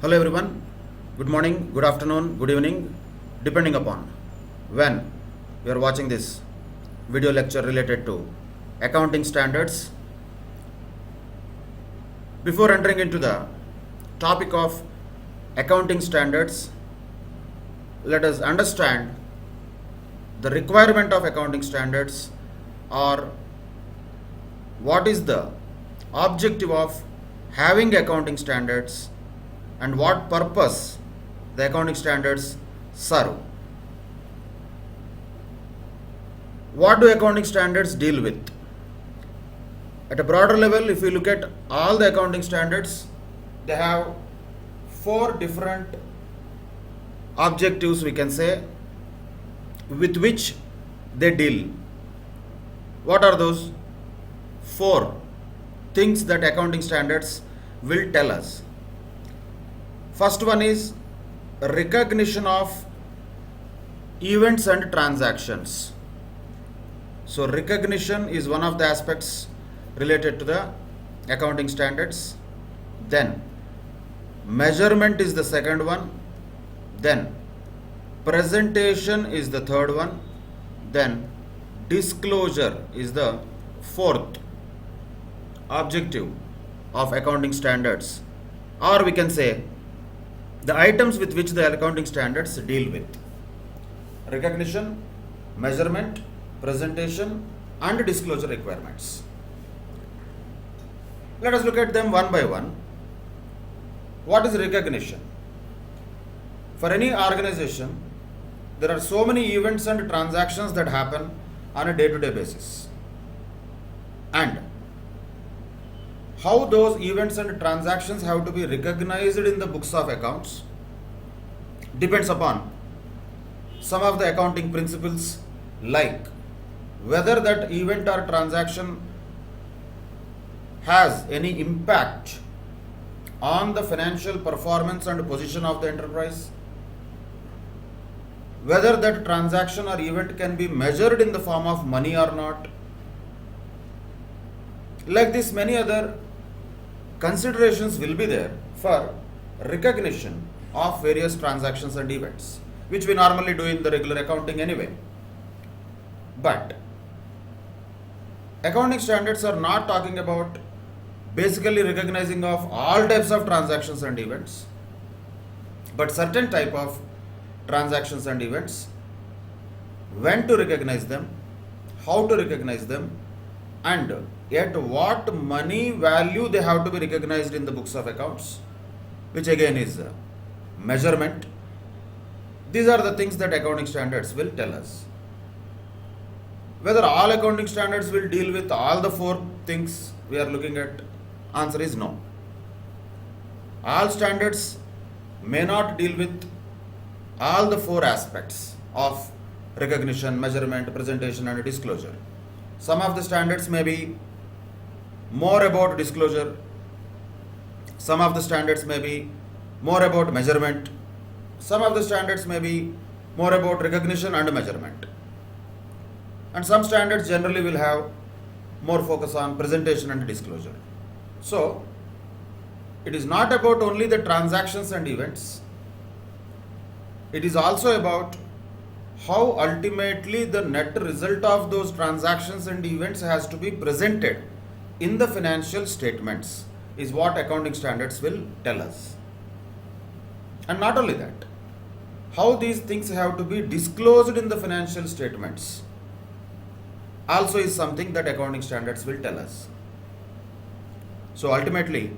Hello everyone, good morning, good afternoon, good evening, depending upon when you are watching this video lecture related to accounting standards. Before entering into the topic of accounting standards, let us understand the requirement of accounting standards, or what is the objective of having accounting standards and what purpose the accounting standards serve. What do accounting standards deal with? At a broader level, if you look at all the accounting standards, they have four different objectives, we can say, with which they deal. What are those four things that accounting standards will tell us? First one is recognition of events and transactions. So recognition is one of the aspects related to the accounting standards. Then measurement is the second one. Then presentation is the third one. Then disclosure is the fourth objective of accounting standards, or we can say the items with which the accounting standards deal with: recognition, measurement, presentation, and disclosure requirements. Let us look at them one by one. What is recognition? For any organization, there are so many events and transactions that happen on a day-to-day basis. And how those events and transactions have to be recognized in the books of accounts depends upon some of the accounting principles, like whether that event or transaction has any impact on the financial performance and position of the enterprise, whether that transaction or event can be measured in the form of money or not. Like this, many other considerations will be there for recognition of various transactions and events, which we normally do in the regular accounting anyway. But accounting standards are not talking about basically recognizing of all types of transactions and events, but certain type of transactions and events, when to recognize them, how to recognize them, and at what money value they have to be recognized in the books of accounts, which again is measurement. These are the things that accounting standards will tell us. Whether all accounting standards will deal with all the four things we are looking at, answer is no. All standards may not deal with all the four aspects of recognition, measurement, presentation, and disclosure. Some of the standards may be more about disclosure, some of the standards may be more about measurement, some of the standards may be more about recognition and measurement, and some standards generally will have more focus on presentation and disclosure. So it is not about only the transactions and events, it is also about how ultimately the net result of those transactions and events has to be presented in the financial statements, is what accounting standards will tell us. And not only that, how these things have to be disclosed in the financial statements also is something that accounting standards will tell us. So ultimately,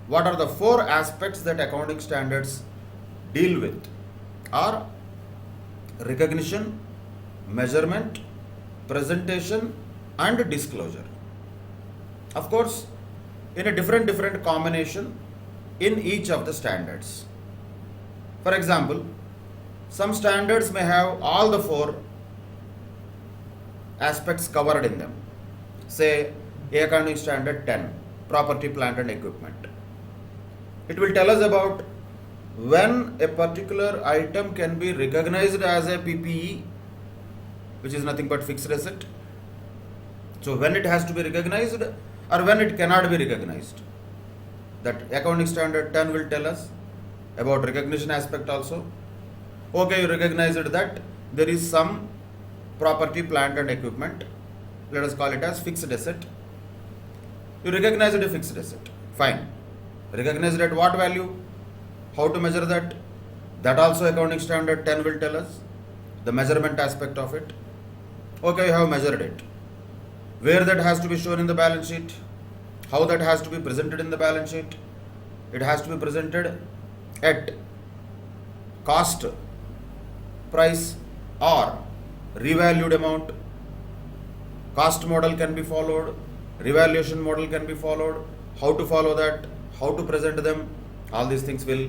what are the four aspects that accounting standards deal with are recognition, measurement, presentation, and disclosure. Of course, in a different combination in each of the standards. For example, some standards may have all the four aspects covered in them. Say, accounting standard 10, property, plant, and equipment. It will tell us about when a particular item can be recognized as a PPE, which is nothing but fixed asset. So when it has to be recognized or when it cannot be recognized. That accounting standard 10 will tell us about recognition aspect also. Okay, you recognized that there is some property, plant and equipment. Let us call it as fixed asset. You recognized a fixed asset. Fine. Recognized at what value? How to measure that? That also accounting standard 10 will tell us the measurement aspect of it. Okay, you have measured it. Where that has to be shown in the balance sheet? How that has to be presented in the balance sheet? It has to be presented at cost, price or revalued amount. Cost model can be followed, revaluation model can be followed. How to follow that? How to present them? All these things will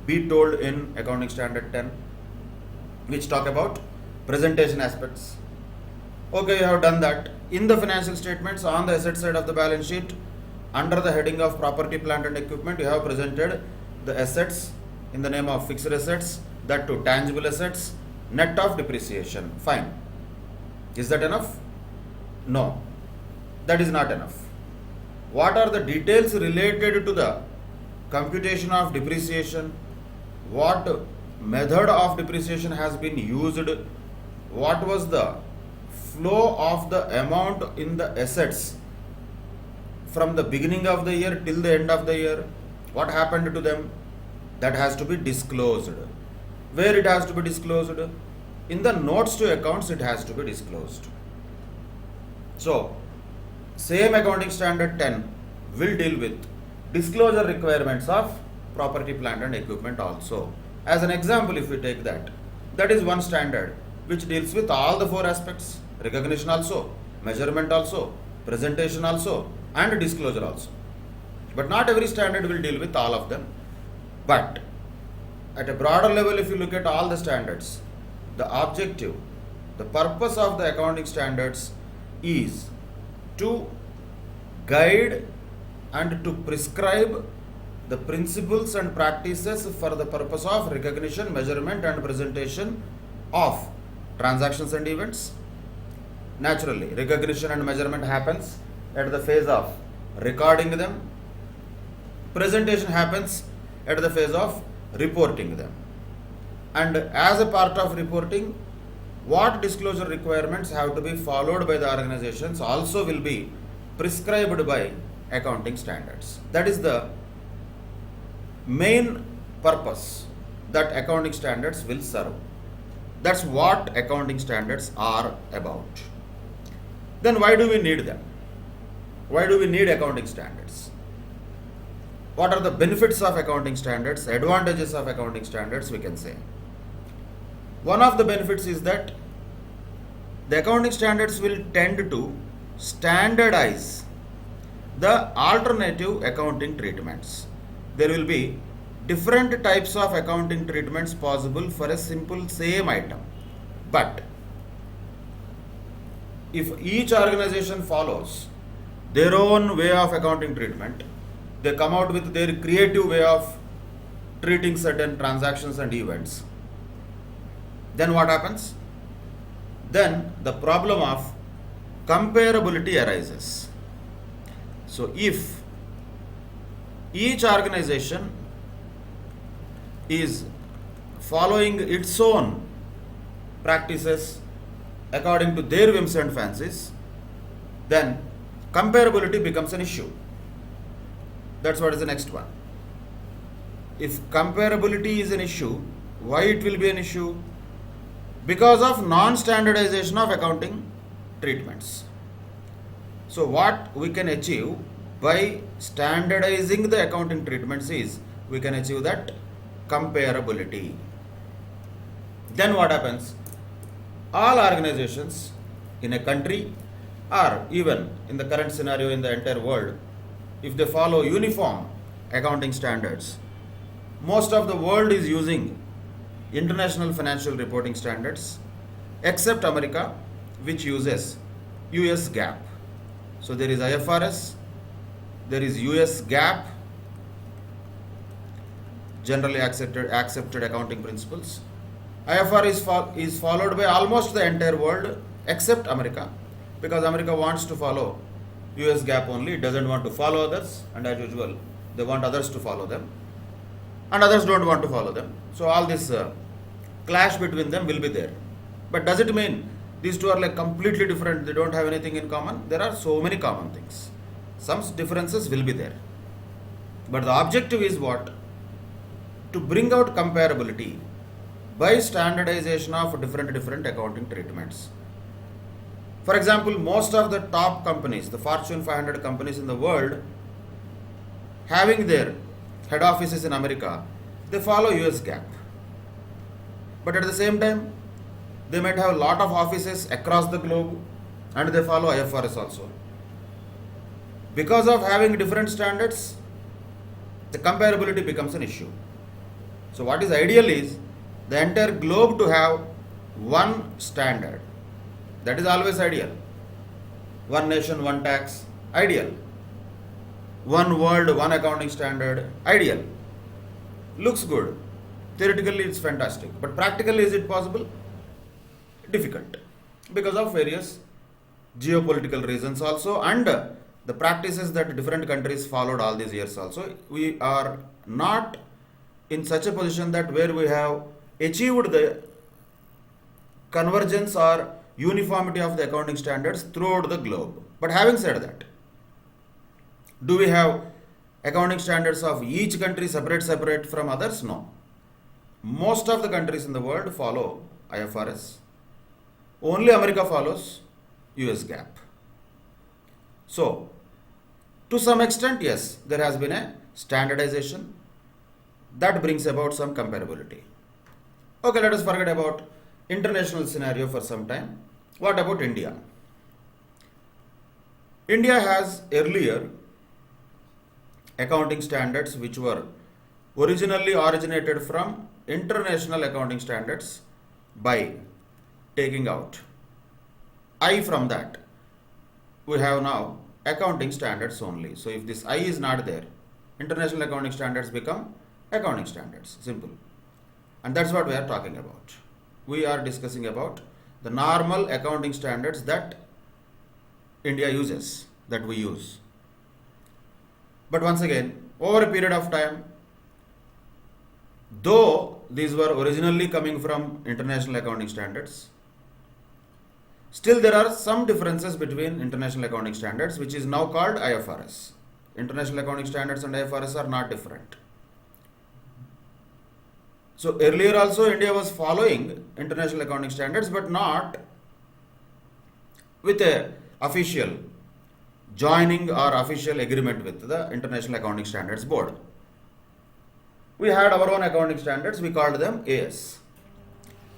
be told in accounting standard 10, which talk about presentation aspects. Okay, you have done that. In the financial statements on the asset side of the balance sheet, under the heading of property, plant and equipment, you have presented the assets in the name of fixed assets, that to tangible assets, net of depreciation. Fine. Is that enough? No, that is not enough. What are the details related to the computation of depreciation? What method of depreciation has been used? What was the flow of the amount in the assets from the beginning of the year till the end of the year? What happened to them? That has to be disclosed. Where it has to be disclosed? In the notes to accounts it has to be disclosed. So, same accounting standard 10 will deal with disclosure requirements of property, plant and equipment also. As an example, if we take that, that is one standard which deals with all the four aspects: recognition also, measurement also, presentation also and disclosure also. But not every standard will deal with all of them. But at a broader level, if you look at all the standards, the objective, the purpose of the accounting standards is to guide and to prescribe the principles and practices for the purpose of recognition, measurement and presentation of transactions and events. Naturally, recognition and measurement happens at the phase of recording them. Presentation happens at the phase of reporting them. And as a part of reporting, what disclosure requirements have to be followed by the organizations also will be prescribed by accounting standards. That is the main purpose that accounting standards will serve. That's what accounting standards are about. Then why do we need them? Why do we need accounting standards? What are the benefits of accounting standards, advantages of accounting standards, we can say. One of the benefits is that the accounting standards will tend to standardize the alternative accounting treatments. There will be different types of accounting treatments possible for a simple same item. But if each organization follows their own way of accounting treatment, they come out with their creative way of treating certain transactions and events, then what happens? Then the problem of comparability arises. So if each organization is following its own practices according to their whims and fancies, then comparability becomes an issue. That's what is the next one. If comparability is an issue, why it will be an issue? Because of non-standardization of accounting treatments. So what we can achieve by standardizing the accounting treatments is, we can achieve that comparability. Then what happens? All organizations in a country or even in the current scenario in the entire world, if they follow uniform accounting standards, most of the world is using international financial reporting standards except America, which uses US GAAP. So there is IFRS, there is US GAAP, generally accepted accounting principles. IFRS is followed by almost the entire world except America, because America wants to follow US GAAP only, it doesn't want to follow others, and as usual They want others to follow them, and others don't want to follow them. So all this clash between them will be there. But does it mean these two are like completely different? They don't have anything in common? There are so many common things. Some differences will be there. But the objective is what? To bring out comparability by standardization of different accounting treatments. For example, most of the top companies, the Fortune 500 companies in the world, having their head offices in America, they follow US GAAP. But at the same time, they might have a lot of offices across the globe and they follow IFRS also. Because of having different standards, the comparability becomes an issue. So what is ideal is the entire globe to have one standard. That is always ideal. One nation, one tax, ideal. One world, one accounting standard, ideal. Looks good. Theoretically, it's fantastic. But practically, is it possible? Difficult. Because of various geopolitical reasons also, and the practices that different countries followed all these years also. We are not in such a position that where we have achieved the convergence or uniformity of the accounting standards throughout the globe. But having said that, do we have accounting standards of each country separate from others? No. Most of the countries in the world follow IFRS. Only America follows US GAAP. So, to some extent, yes, there has been a standardization that brings about some comparability. Okay, let us forget about international scenario for some time. What about India? India has earlier accounting standards which were originally originated from international accounting standards by taking out I from that. We have now accounting standards only. So if this I is not there, international accounting standards become accounting standards. Simple. And that's what we are talking about. We are discussing about the normal accounting standards that India uses, that we use. But once again, over a period of time, though these were originally coming from international accounting standards, still there are some differences between international accounting standards, which is now called IFRS. International accounting standards and IFRS are not different. So earlier also India was following international accounting standards, but not with a official joining or official agreement with the International Accounting Standards Board. We had our own accounting standards, we called them AS.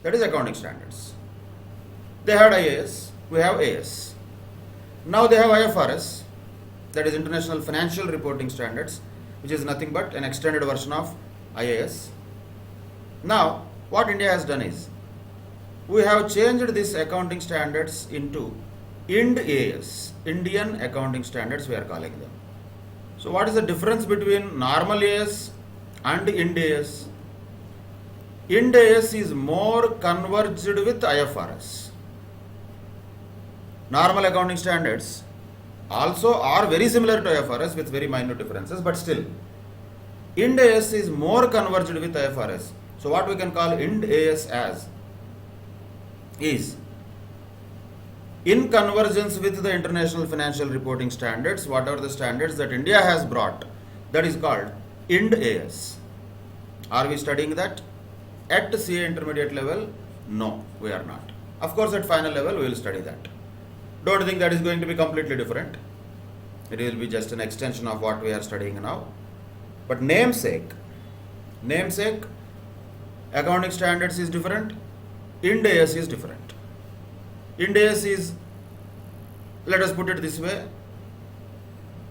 That is accounting standards. They had IAS, we have AS. Now they have IFRS, that is International Financial Reporting Standards, which is nothing but an extended version of IAS. Now, what India has done is, we have changed these accounting standards into IND AS, Indian Accounting Standards we are calling them. So what is the difference between normal AS and IND AS? IND AS is more converged with IFRS. Normal accounting standards also are very similar to IFRS with very minor differences, but still IND AS is more converged with IFRS. So what we can call IND AS as is in convergence with the International Financial Reporting Standards, whatever the standards that India has brought, that is called IND AS. Are we studying that? At CA intermediate level? No, we are not. Of course, at final level, we will study that. Don't think that is going to be completely different. It will be just an extension of what we are studying now. But namesake, accounting standards is different, IND AS is different. IND AS is, let us put it this way,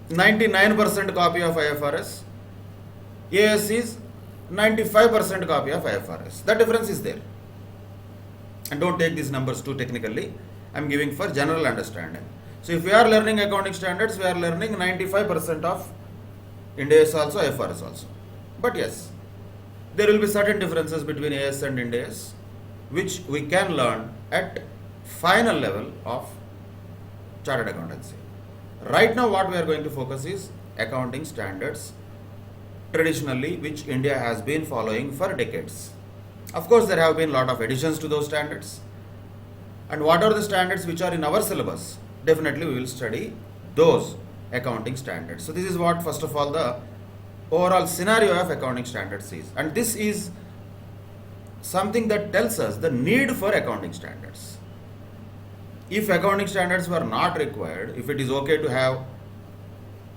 99% copy of IFRS. AS is 95% copy of IFRS. The difference is there. And don't take these numbers too technically. I am giving for general understanding. So if we are learning accounting standards, we are learning 95% of IND AS also, IFRS also. But yes, there will be certain differences between AS and IND AS, which we can learn at final level of chartered accountancy. Right now what we are going to focus is accounting standards traditionally, which India has been following for decades. Of course, there have been a lot of additions to those standards. And what are the standards which are in our syllabus? Definitely, we will study those accounting standards. So, this is what, first of all, the overall scenario of accounting standards is. And this is something that tells us the need for accounting standards. If accounting standards were not required, if it is okay to have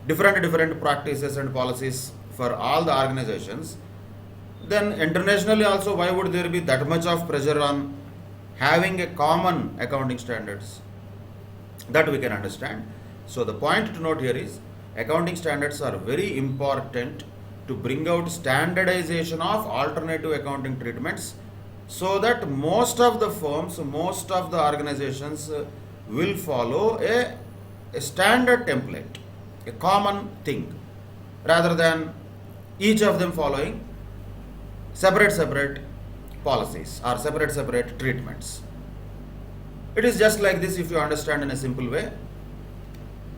different practices and policies for all the organizations, then internationally also why would there be that much of pressure on having a common accounting standards? That we can understand. So the point to note here is accounting standards are very important to bring out standardization of alternative accounting treatments, so that most of the firms, most of the organizations will follow a standard template, a common thing, rather than each of them following separate policies or separate treatments. It is just like this if you understand in a simple way.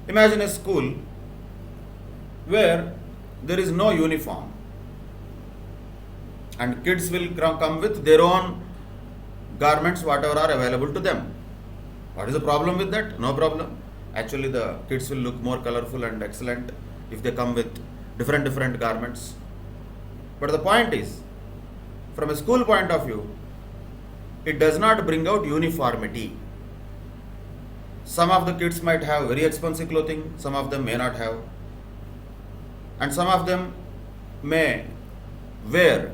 Imagine a school where there is no uniform and kids will come with their own garments, whatever are available to them. What is the problem with that? No problem. Actually, the kids will look more colorful and excellent if they come with different garments. But the point is, from a school point of view, it does not bring out uniformity. Some of the kids might have very expensive clothing, some of them may not have, and some of them may wear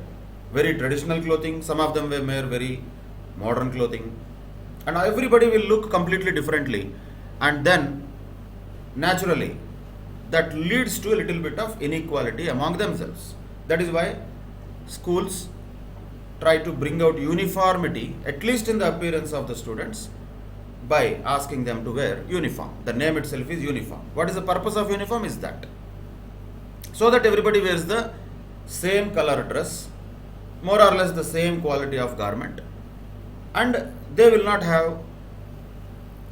very traditional clothing, some of them may wear very modern clothing, and everybody will look completely differently, and then naturally that leads to a little bit of inequality among themselves. That is why schools try to bring out uniformity, at least in the appearance of the students, by asking them to wear uniform. The name itself is uniform. What is the purpose of uniform? Is that so that everybody wears the same color dress, more or less the same quality of garment, and they will not have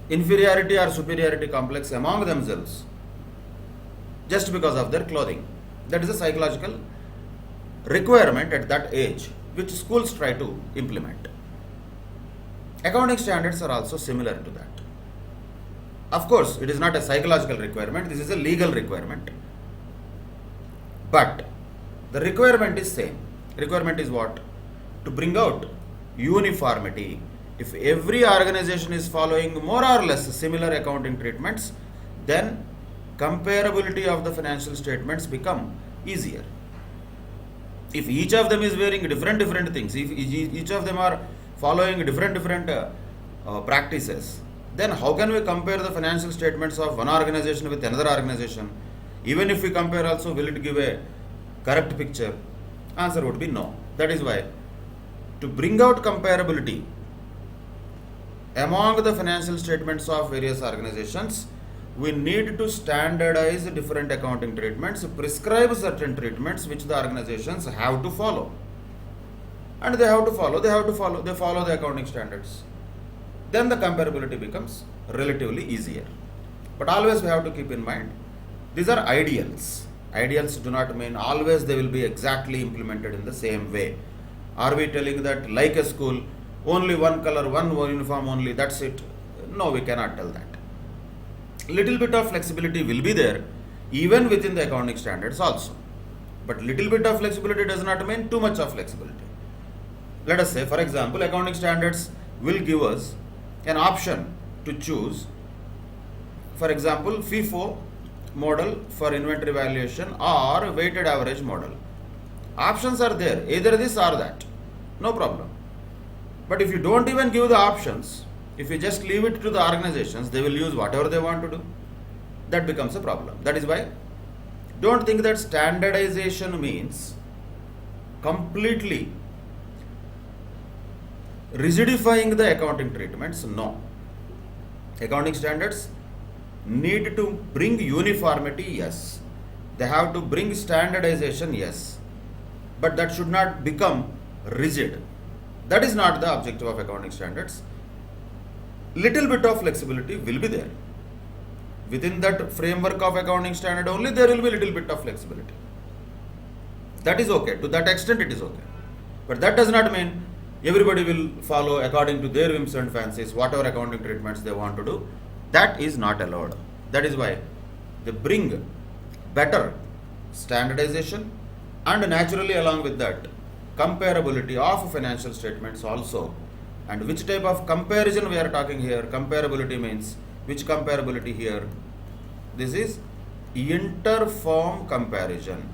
inferiority or superiority complex among themselves just because of their clothing. That is a psychological requirement at that age, which schools try to implement. Accounting standards are also similar to that. Of course, it is not a psychological requirement, this is a legal requirement. But the requirement is same. Requirement is what? To bring out uniformity. If every organization is following more or less similar accounting treatments, then comparability of the financial statements become easier. If each of them is wearing different things, if each of them are following different practices, then how can we compare the financial statements of one organization with another organization? Even if we compare also, will it give a correct picture? Answer would be no. That is why, to bring out comparability among the financial statements of various organizations, we need to standardize different accounting treatments, prescribe certain treatments which the organizations have to follow. And they follow the accounting standards. Then the comparability becomes relatively easier. But always we have to keep in mind, these are ideals. Ideals do not mean always they will be exactly implemented in the same way. Are we telling that like a school, only one color, one uniform only, that's it? No, we cannot tell that. Little bit of flexibility will be there even within the accounting standards also. But little bit of flexibility does not mean too much of flexibility. Let us say, for example, accounting standards will give us an option to choose, for example, FIFO model for inventory valuation or weighted average model. Options are there, either this or that, no problem. But if you don't even give the options, if you just leave it to the organizations, they will use whatever they want to do. That becomes a problem. That is why, don't think that standardization means completely rigidifying the accounting treatments. No. Accounting standards need to bring uniformity, yes. They have to bring standardization, yes. But that should not become rigid. That is not the objective of accounting standards. Little bit of flexibility will be there. Within that framework of accounting standard only, there will be little bit of flexibility. That is okay. To that extent, it is okay. But that does not mean everybody will follow according to their whims and fancies, whatever accounting treatments they want to do. That is not allowed. That is why they bring better standardization and naturally along with that comparability of financial statements also. And which type of comparison we are talking here? Comparability means which comparability here? This is inter-firm comparison.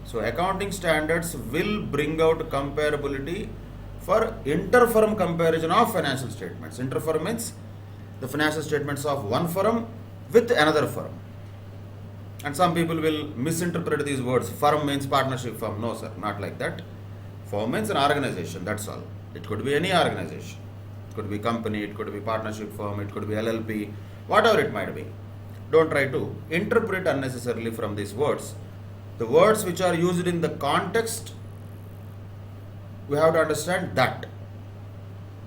So accounting standards will bring out comparability for inter-firm comparison of financial statements. Inter-firm means the financial statements of one firm with another firm. And some people will misinterpret these words. Firm means partnership firm. No, sir, not like that. Firm means an organization, that's all. It could be any organization. It could be company, it could be partnership firm, it could be LLP, whatever it might be. Don't try to interpret unnecessarily from these words. The words which are used in the context, we have to understand that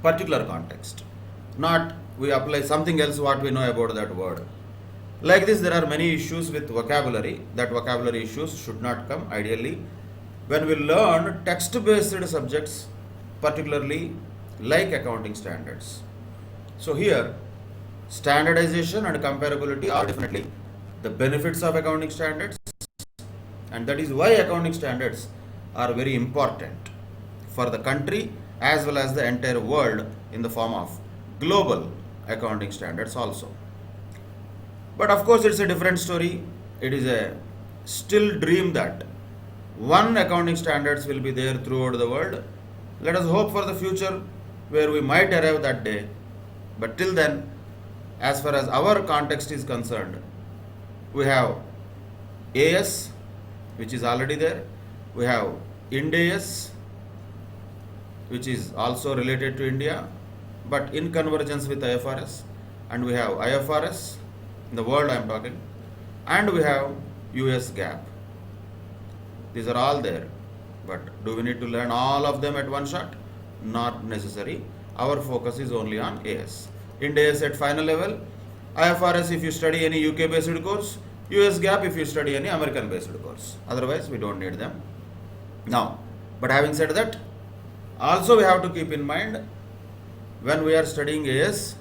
particular context. Not we apply something else what we know about that word. Like this, there are many issues with vocabulary. That vocabulary issues should not come ideally when we learn text-based subjects, particularly like accounting standards. So here, standardization and comparability are definitely the benefits of accounting standards, and that is why accounting standards are very important for the country as well as the entire world in the form of global accounting standards also. But of course, it's a different story. It is a still dream that one accounting standards will be there throughout the world. Let us hope for the future where we might arrive that day. But till then, as far as our context is concerned, we have AS, which is already there. We have Ind AS, which is also related to India, but in convergence with IFRS. And we have IFRS, in the world I am talking, and we have US GAAP. These are all there. But do we need to learn all of them at one shot? Not necessary. Our focus is only on AS. Ind AS at final level, IFRS if you study any UK based course, US GAAP if you study any American based course. Otherwise, we don't need them. Now, but having said that, also we have to keep in mind when we are studying AS,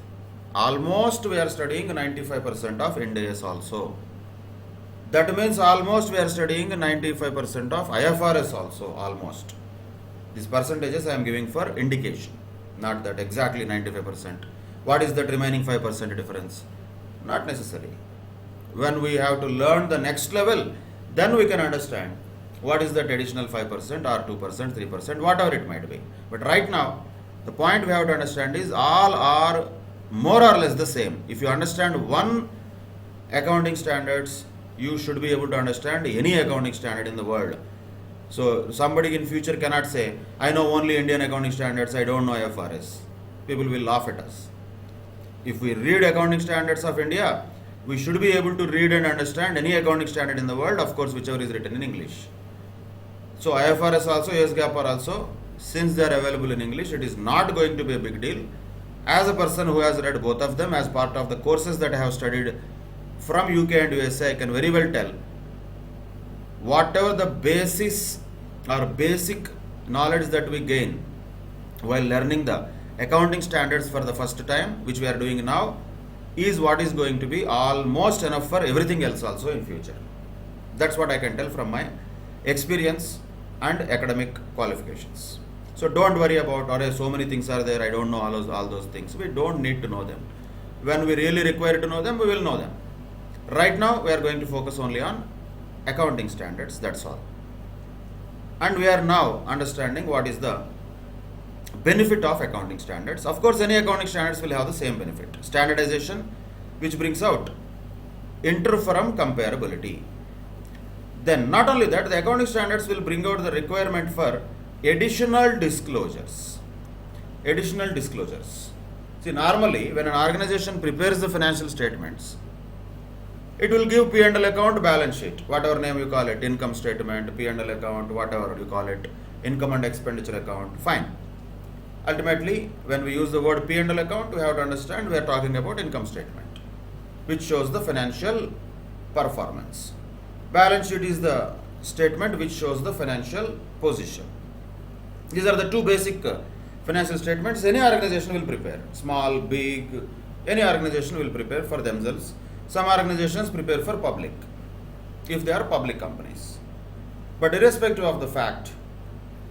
almost we are studying 95% of Ind AS also. That means almost we are studying 95% of IFRS also, almost. These percentages I am giving for indication, not that exactly 95%. What is that remaining 5% difference? Not necessary. When we have to learn the next level, then we can understand what is that additional 5% or 2%, 3%, whatever it might be. But right now, the point we have to understand is all are more or less the same. If you understand one accounting standards, you should be able to understand any accounting standard in the world. So somebody in future cannot say, I know only Indian accounting standards, I don't know IFRS. People will laugh at us. If we read accounting standards of India, we should be able to read and understand any accounting standard in the world, of course, whichever is written in English. So IFRS also, US GAAP are also, since they are available in English, it is not going to be a big deal. As a person who has read both of them as part of the courses that I have studied from UK and USA, I can very well tell whatever the basis or basic knowledge that we gain while learning the accounting standards for the first time, which we are doing now, is what is going to be almost enough for everything else also in future. That's what I can tell from my experience and academic qualifications. So don't worry about, or so many things are there, I don't know all those things. We don't need to know them. When we really require to know them, we will know them. Right now, we are going to focus only on accounting standards, that's all. And we are now understanding what is the benefit of accounting standards. Of course, any accounting standards will have the same benefit. Standardization, which brings out inter-firm comparability. Then, not only that, the accounting standards will bring out the requirement for additional disclosures. Additional disclosures. See, normally, when an organization prepares the financial statements, it will give P&L account, balance sheet, whatever name you call it, income statement, P&L account, whatever you call it, income and expenditure account, fine. Ultimately, when we use the word P&L account, we have to understand we are talking about income statement, which shows the financial performance. Balance sheet is the statement which shows the financial position. These are the two basic financial statements any organization will prepare. Small, big, any organization will prepare for themselves. Some organizations prepare for public, if they are public companies. But irrespective of the fact,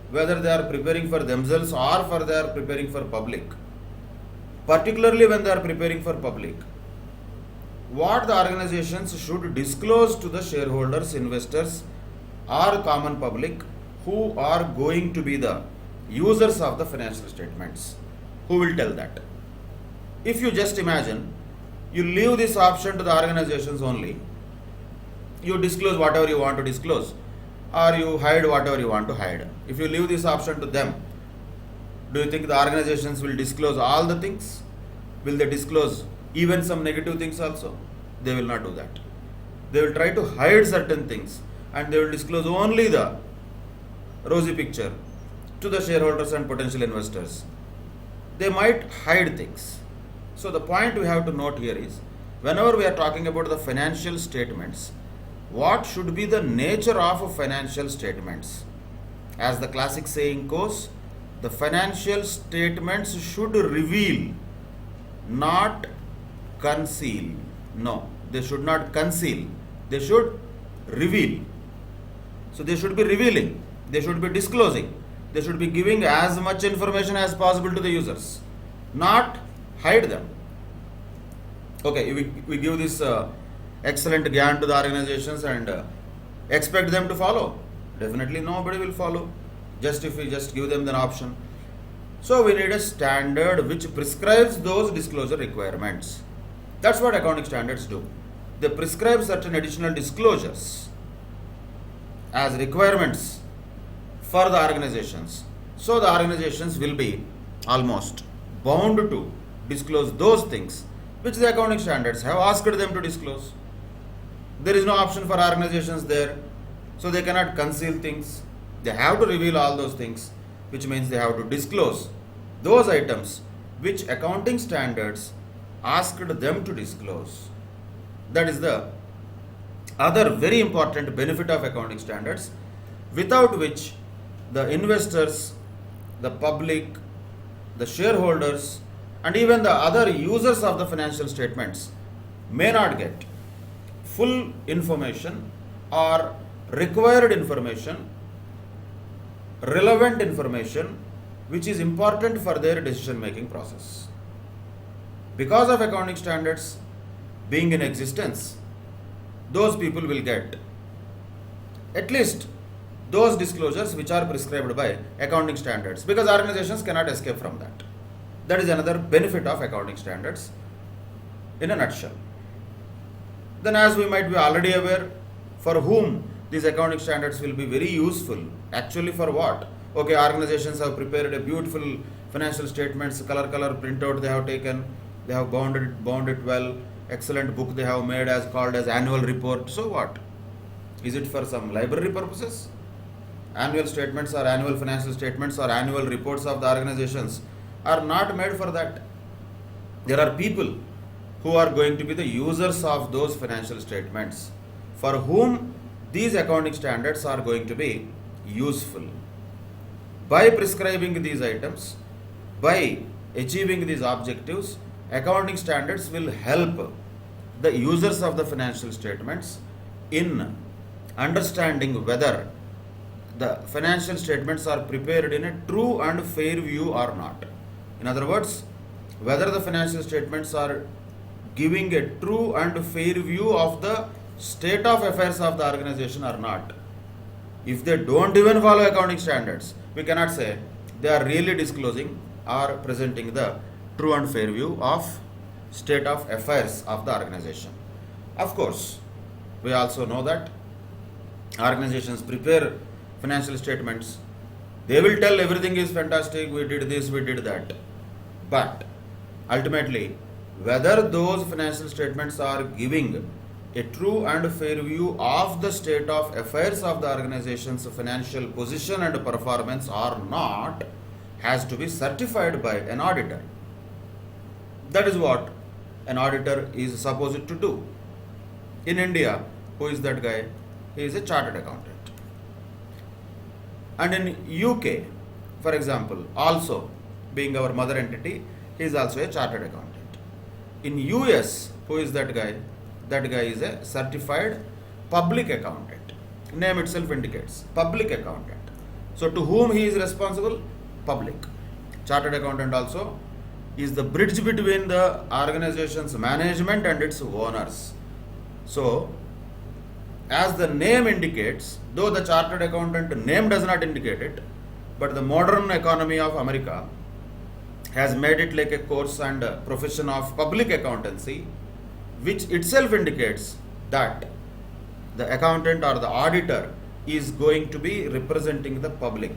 whether they are preparing for themselves or for they are preparing for public, particularly when they are preparing for public, what the organizations should disclose to the shareholders, investors, or common public who are going to be the users of the financial statements. Who will tell that? If you just imagine, you leave this option to the organizations only, you disclose whatever you want to disclose, or you hide whatever you want to hide. If you leave this option to them, do you think the organizations will disclose all the things? Will they disclose even some negative things also? They will not do that. They will try to hide certain things and they will disclose only the rosy picture to the shareholders and potential investors. They might hide things. So the point we have to note here is, whenever we are talking about the financial statements, what should be the nature of financial statements? As the classic saying goes, the financial statements should reveal, not conceal. No, they should not conceal. They should reveal. So they should be revealing. They should be disclosing. They should be giving as much information as possible to the users, not hide them. Okay, we give this excellent gyan to the organizations and expect them to follow. Definitely nobody will follow, just if we just give them an option. So we need a standard which prescribes those disclosure requirements. That's what accounting standards do. They prescribe certain additional disclosures as requirements for the organizations. So the organizations will be almost bound to disclose those things which the accounting standards have asked them to disclose. There is no option for organizations there, so they cannot conceal things. They have to reveal all those things, which means they have to disclose those items which accounting standards asked them to disclose. That is the other very important benefit of accounting standards, without which the investors, the public, the shareholders, and even the other users of the financial statements may not get full information or required information, relevant information, which is important for their decision making process. Because of accounting standards being in existence, those people will get at least those disclosures which are prescribed by accounting standards, because organizations cannot escape from that. That is another benefit of accounting standards in a nutshell. Then, as we might be already aware, for whom these accounting standards will be very useful, actually for what? Okay, organizations have prepared a beautiful financial statements, color printout they have taken, they have bound it well, excellent book they have made as called as annual report. So what? Is it for some library purposes? Annual statements or annual financial statements or annual reports of the organizations are not made for that. There are people who are going to be the users of those financial statements, for whom these accounting standards are going to be useful. By prescribing these items, by achieving these objectives, accounting standards will help the users of the financial statements in understanding whether the financial statements are prepared in a true and fair view or not. In other words, whether the financial statements are giving a true and fair view of the state of affairs of the organization or not. If they don't even follow accounting standards, we cannot say they are really disclosing or presenting the true and fair view of state of affairs of the organization. Of course, we also know that organizations prepare financial statements. They will tell everything is fantastic, we did this, we did that. But ultimately, whether those financial statements are giving a true and fair view of the state of affairs of the organization's financial position and performance or not has to be certified by an auditor. That is what an auditor is supposed to do. In India, who is that guy? He is a chartered accountant. And in UK, for example, also being our mother entity, he is also a chartered accountant. In US, who is that guy? That guy is a certified public accountant. Name itself indicates public accountant. So to whom he is responsible? Public. Chartered accountant also is the bridge between the organization's management and its owners. So, as the name indicates, though the chartered accountant name does not indicate it, but the modern economy of America has made it like a course and a profession of public accountancy, which itself indicates that the accountant or the auditor is going to be representing the public.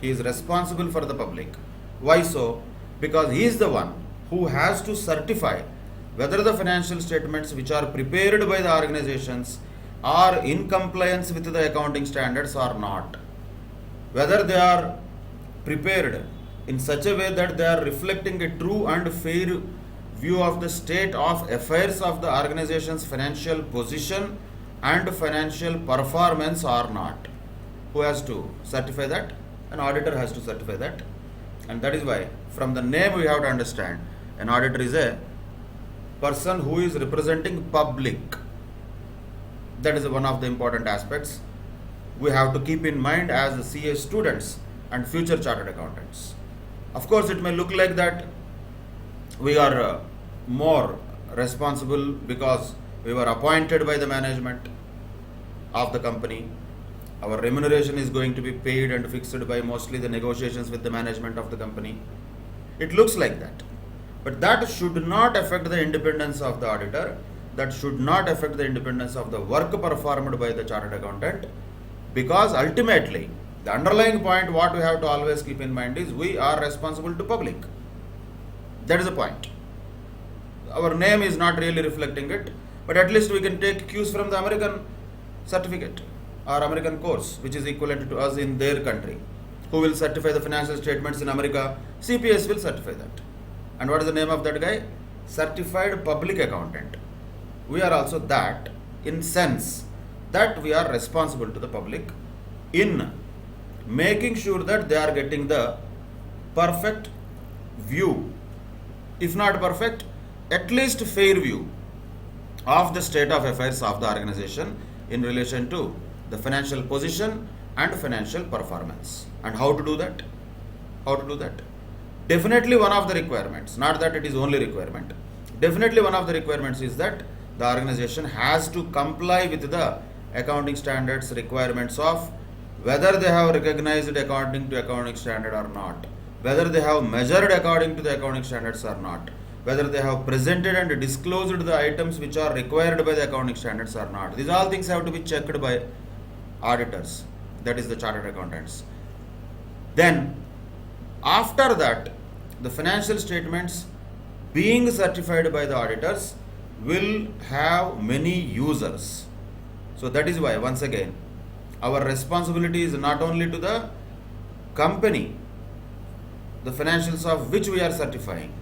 He is responsible for the public. Why so? Because he is the one who has to certify whether the financial statements which are prepared by the organizations are in compliance with the accounting standards or not. Whether they are prepared in such a way that they are reflecting a true and fair view of the state of affairs of the organization's financial position and financial performance or not. Who has to certify that? An auditor has to certify that. And that is why, from the name, we have to understand an auditor is a person who is representing public. That is one of the important aspects we have to keep in mind as CA students and future chartered accountants. Of course, it may look like that we are more responsible because we were appointed by the management of the company. Our remuneration is going to be paid and fixed by mostly the negotiations with the management of the company. It looks like that. But that should not affect the independence of the auditor. That should not affect the independence of the work performed by the chartered accountant, because ultimately the underlying point what we have to always keep in mind is we are responsible to public. That is the point. Our name is not really reflecting it, but at least we can take cues from the American certificate or American course which is equivalent to us in their country. Who will certify the financial statements in America? CPS will certify that. And what is the name of that guy? Certified Public Accountant. We are also that, in sense that we are responsible to the public in making sure that they are getting the perfect view, if not perfect, at least fair view of the state of affairs of the organization in relation to the financial position and financial performance. And how to do that? How to do that? Definitely one of the requirements, not that it is only requirement. Definitely one of the requirements is that the organization has to comply with the accounting standards requirements of whether they have recognized accounting to accounting standard or not, whether they have measured according to the accounting standards or not, whether they have presented and disclosed the items which are required by the accounting standards or not. These all things have to be checked by auditors, that is the chartered accountants. Then after that, the financial statements being certified by the auditors will have many users. So that is why, once again, our responsibility is not only to the company, the financials of which we are certifying.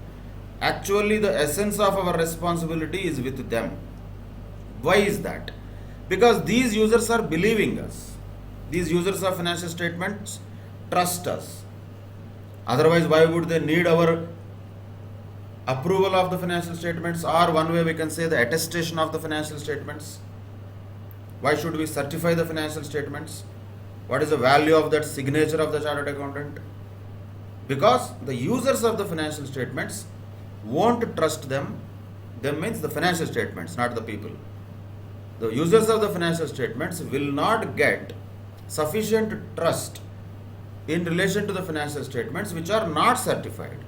Actually, the essence of our responsibility is with them. Why is that? Because these users are believing us. These users of financial statements trust us. Otherwise, why would they need our approval of the financial statements, or one way we can say the attestation of the financial statements? Why should we certify the financial statements? What is the value of that signature of the chartered accountant? Because the users of the financial statements won't trust them. Them means the financial statements, not the people. The users of the financial statements will not get sufficient trust in relation to the financial statements which are not certified.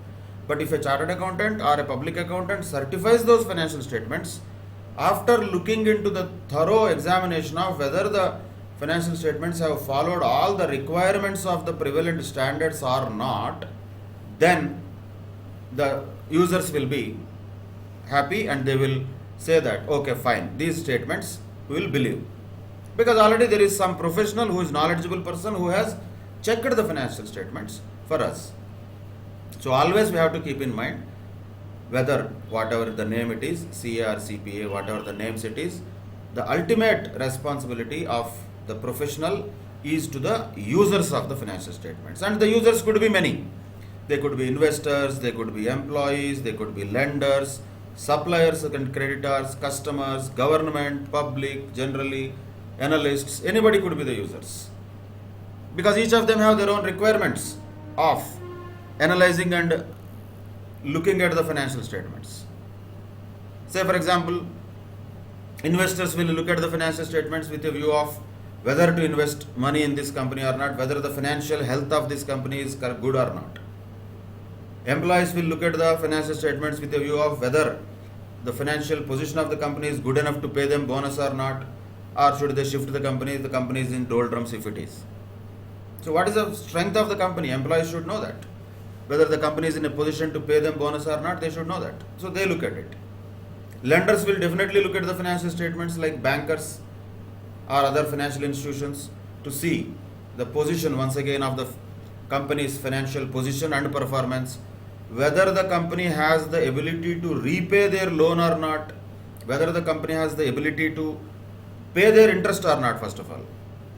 But if a chartered accountant or a public accountant certifies those financial statements, after looking into the thorough examination of whether the financial statements have followed all the requirements of the prevalent standards or not, then the users will be happy and they will say that, okay, fine, these statements we will believe. Because already there is some professional who is knowledgeable person who has checked the financial statements for us. So always we have to keep in mind whether whatever the name it is, CA or CPA, whatever the names it is, the ultimate responsibility of the professional is to the users of the financial statements. And the users could be many. They could be investors, they could be employees, they could be lenders, suppliers and creditors, customers, government, public, generally, analysts, anybody could be the users. Because each of them have their own requirements of analyzing and looking at the financial statements. Say for example, investors will look at the financial statements with a view of whether to invest money in this company or not, whether the financial health of this company is good or not. Employees will look at the financial statements with a view of whether the financial position of the company is good enough to pay them bonus or not, or should they shift the company if the company is in doldrums if it is. So what is the strength of the company? Employees should know that. Whether the company is in a position to pay them bonus or not, they should know that. So they look at it. Lenders will definitely look at the financial statements, like bankers or other financial institutions, to see the position once again of the company's financial position and performance, whether the company has the ability to repay their loan or not, whether the company has the ability to pay their interest or not. First of all,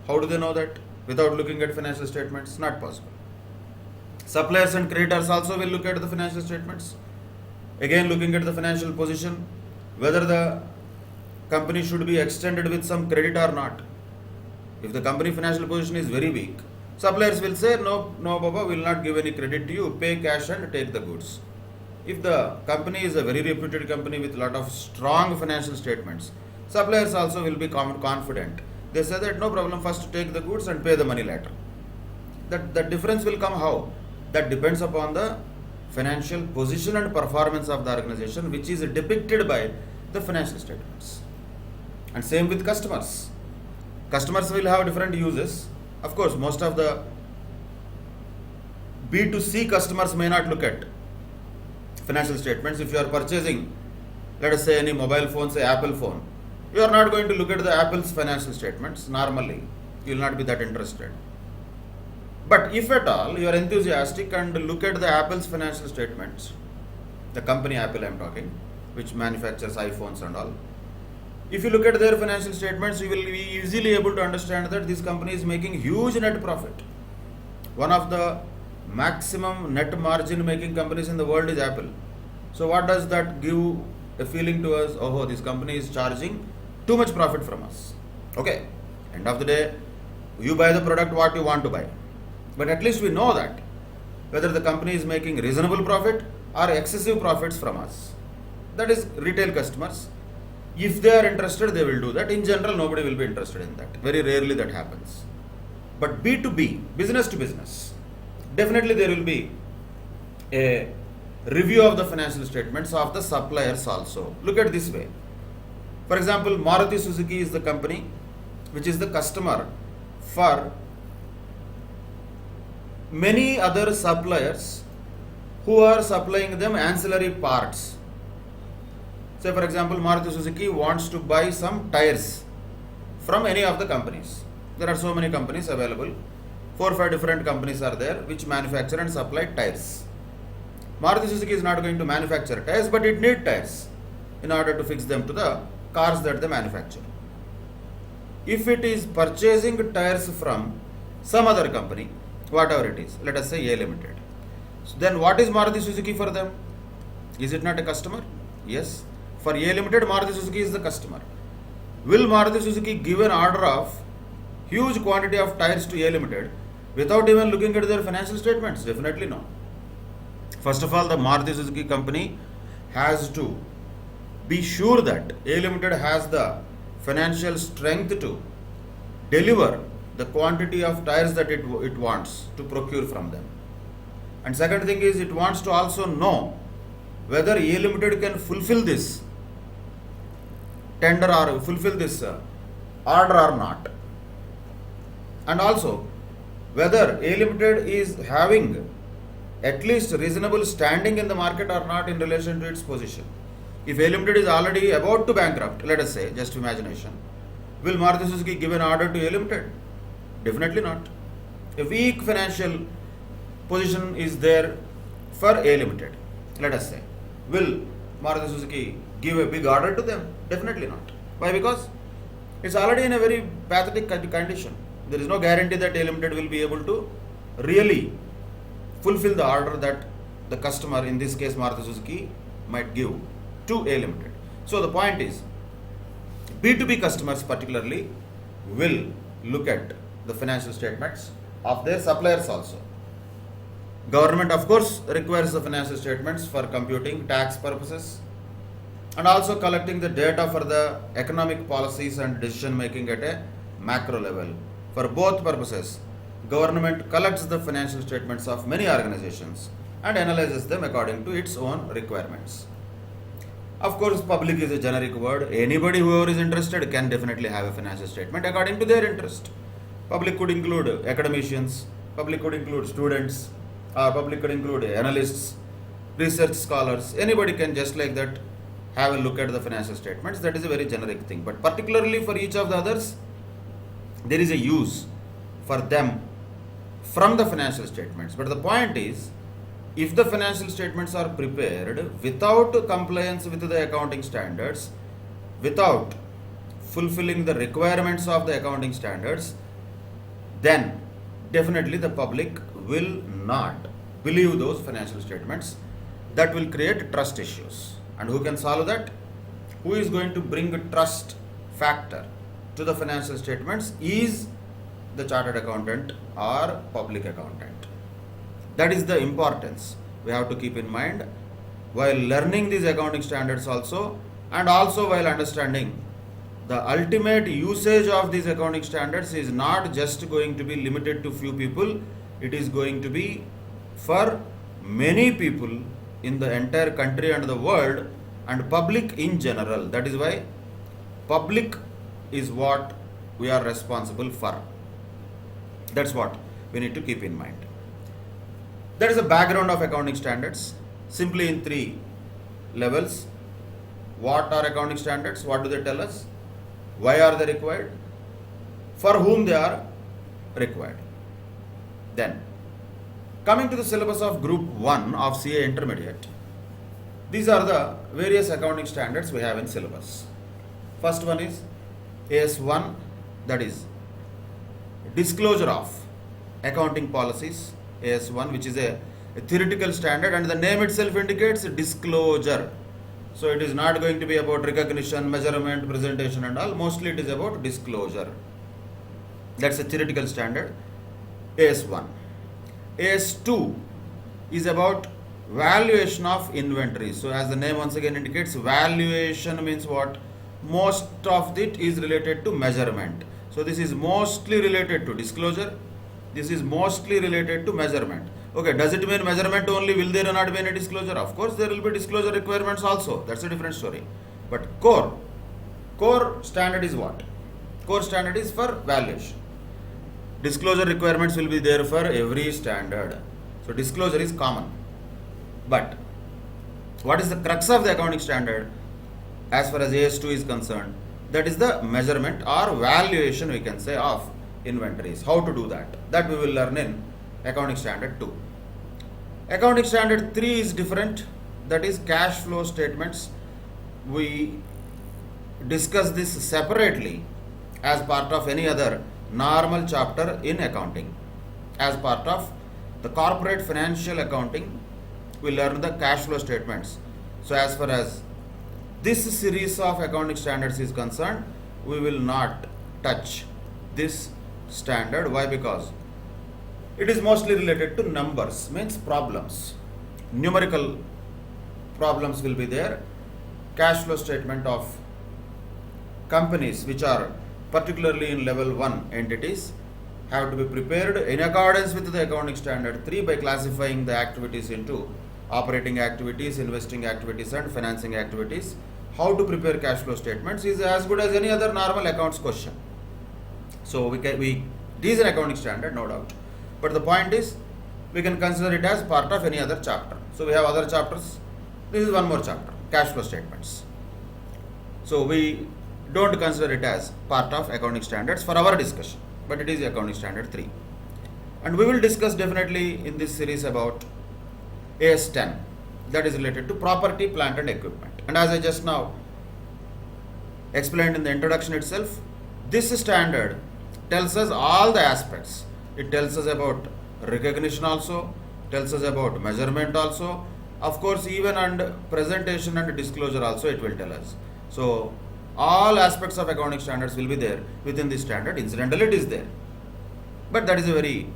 how do they know that without looking at financial statements? Not possible. Suppliers and creditors also will look at the financial statements, again looking at the financial position, whether the company should be extended with some credit or not. If the company financial position is very weak, suppliers will say, no, Baba, we will not give any credit to you, pay cash and take the goods. If the company is a very reputed company with a lot of strong financial statements, suppliers also will be confident. They say that no problem, first take the goods and pay the money later. That difference will come how? That depends upon the financial position and performance of the organization, which is depicted by the financial statements. And same with customers. Customers will have different uses. Of course, most of the B2C customers may not look at financial statements. If you are purchasing, let us say, any mobile phone, say Apple phone, you are not going to look at the Apple's financial statements normally. You will not be that interested. But if at all you are enthusiastic and look at the Apple's financial statements, the company Apple I am talking, which manufactures iPhones and all, if you look at their financial statements, you will be easily able to understand that this company is making huge net profit. One of the maximum net margin making companies in the world is Apple. So what does that give a feeling to us? Oh, this company is charging too much profit from us. Okay, end of the day, you buy the product what you want to buy. But at least we know that whether the company is making reasonable profit or excessive profits from us. That is retail customers. If they are interested, they will do that. In general, nobody will be interested in that. Very rarely that happens. But B2B, business to business, definitely there will be a review of the financial statements of the suppliers also. Look at this way. For example, Maruti Suzuki is the company which is the customer for many other suppliers who are supplying them ancillary parts. Say for example, Maruti Suzuki wants to buy some tires from any of the companies. There are so many companies available. 4 or 5 different companies are there which manufacture and supply tires. Maruti Suzuki is not going to manufacture tires, but it needs tires in order to fix them to the cars that they manufacture. If it is purchasing tires from some other company, whatever it is, let us say A Limited, so then what is Maruti Suzuki for them? Is it not a customer? Yes. For A Limited, Maruti Suzuki is the customer. Will Maruti Suzuki give an order of huge quantity of tires to A Limited without even looking at their financial statements? Definitely no. First of all, the Maruti Suzuki company has to be sure that A Limited has the financial strength to deliver the quantity of tires that it wants to procure from them. And second thing is, it wants to also know whether A Limited can fulfill this tender or fulfill this order or not. And also whether A Limited is having at least reasonable standing in the market or not in relation to its position. If A Limited is already about to bankrupt, let us say, just imagination, will Maruti Suzuki give an order to A Limited? Definitely not. A weak financial position is there for A Limited, let us say. Will Maruti Suzuki give a big order to them? Definitely not. Why? Because it's already in a very pathetic condition. There is no guarantee that A Limited will be able to really fulfill the order that the customer, in this case Maruti Suzuki, might give to A Limited. So the point is, B2B customers particularly will look at the financial statements of their suppliers also. Government of course requires the financial statements for computing tax purposes and also collecting the data for the economic policies and decision making at a macro level. For both purposes, government collects the financial statements of many organizations and analyzes them according to its own requirements. Of course, public is a generic word. Anybody, whoever is interested, can definitely have a financial statement according to their interest. Public could include academicians, public could include students, public could include analysts, research scholars. Anybody can just like that have a look at the financial statements. That is a very generic thing. But particularly for each of the others, there is a use for them from the financial statements. But the point is, if the financial statements are prepared without compliance with the accounting standards, without fulfilling the requirements of the accounting standards, then definitely the public will not believe those financial statements. That will create trust issues. And who can solve that? Who is going to bring a trust factor to the financial statements is the chartered accountant or public accountant. That is the importance we have to keep in mind while learning these accounting standards also, and also while understanding the ultimate usage of these accounting standards is not just going to be limited to few people, it is going to be for many people in the entire country and the world, and public in general. That is why public is what we are responsible for. That's what we need to keep in mind. That is the background of accounting standards, simply in 3 levels. What are accounting standards? What do they tell us? Why are they required? For whom they are required? Then, coming to the syllabus of Group 1 of CA Intermediate, these are the various accounting standards we have in syllabus. First one is AS1, that is disclosure of accounting policies. AS1, which is a theoretical standard, and the name itself indicates disclosure. So it is not going to be about recognition, measurement, presentation and all. Mostly it is about disclosure. That's a theoretical standard. AS1. AS2 is about valuation of inventory. So as the name once again indicates, valuation means what? Most of it is related to measurement. So this is mostly related to disclosure. This is mostly related to measurement. Okay, does it mean measurement only? Will there not be any disclosure? Of course, there will be disclosure requirements also. That's a different story. But core standard is what? Core standard is for valuation. Disclosure requirements will be there for every standard. So disclosure is common. But what is the crux of the accounting standard as far as AS2 is concerned? That is the measurement or valuation, we can say, of inventories. How to do that? That we will learn in accounting standard 2. Accounting standard 3 is different. That is cash flow statements. We discuss this separately as part of any other normal chapter in accounting. As part of the corporate financial accounting, we learn the cash flow statements. So as far as this series of accounting standards is concerned, we will not touch this standard. Why? Because it is mostly related to numbers, means problems. Numerical problems will be there. Cash flow statement of companies which are particularly in level 1 entities have to be prepared in accordance with the accounting standard 3 by classifying the activities into operating activities, investing activities and financing activities. How to prepare cash flow statements is as good as any other normal accounts question. So it is an accounting standard, no doubt. But the point is, we can consider it as part of any other chapter. So we have other chapters. This is one more chapter, cash flow statements. So we don't consider it as part of accounting standards for our discussion, but it is accounting standard 3. And we will discuss definitely in this series about AS10, that is related to property, plant and equipment. And as I just now explained in the introduction itself, this standard tells us all the aspects. It tells us about recognition also, tells us about measurement also, of course even and presentation and disclosure also it will tell us. So all aspects of accounting standards will be there within this standard. Incidentally it is there, but that is a very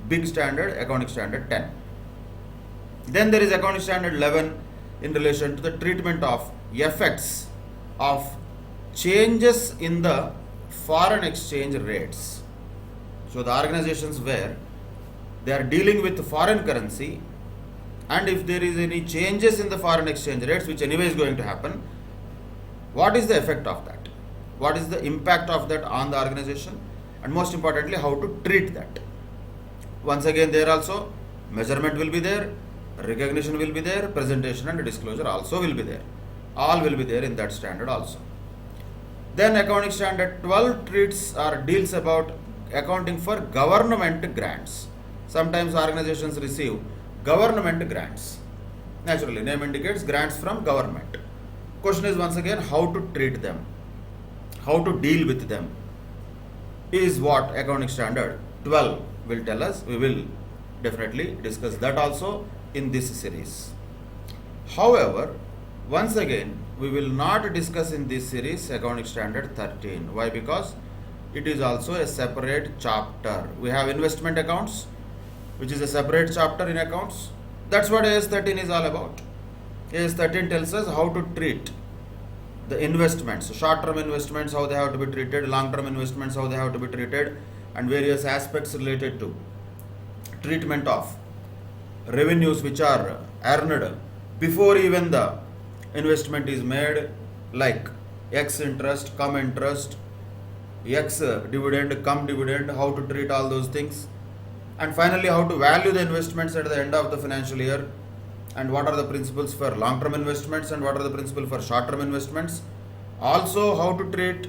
big standard, accounting standard 10. Then there is accounting standard 11 in relation to the treatment of effects of changes in the foreign exchange rates. So the organizations where they are dealing with foreign currency, and if there is any changes in the foreign exchange rates, which anyway is going to happen, what is the effect of that? What is the impact of that on the organization? And most importantly, how to treat that. Once again, there also measurement will be there, recognition will be there, presentation and disclosure also will be there. All will be there in that standard also. Then accounting standard 12 treats or deals about accounting for government grants. Sometimes organizations receive government grants. Naturally, name indicates grants from government. Question is once again how to treat them, how to deal with them is what accounting standard 12 will tell us. We will definitely discuss that also in this series. However, once again, we will not discuss in this series accounting standard 13. Why? Because it is also a separate chapter. We have investment accounts, which is a separate chapter in accounts. That's what AS 13 is all about. AS 13 tells us how to treat the investments, short-term investments, how they have to be treated, long-term investments, how they have to be treated, and various aspects related to treatment of revenues which are earned before even the investment is made, like X interest, cum interest, X dividend, cum dividend, how to treat all those things, and finally how to value the investments at the end of the financial year, and what are the principles for long-term investments and what are the principles for short-term investments. Also how to treat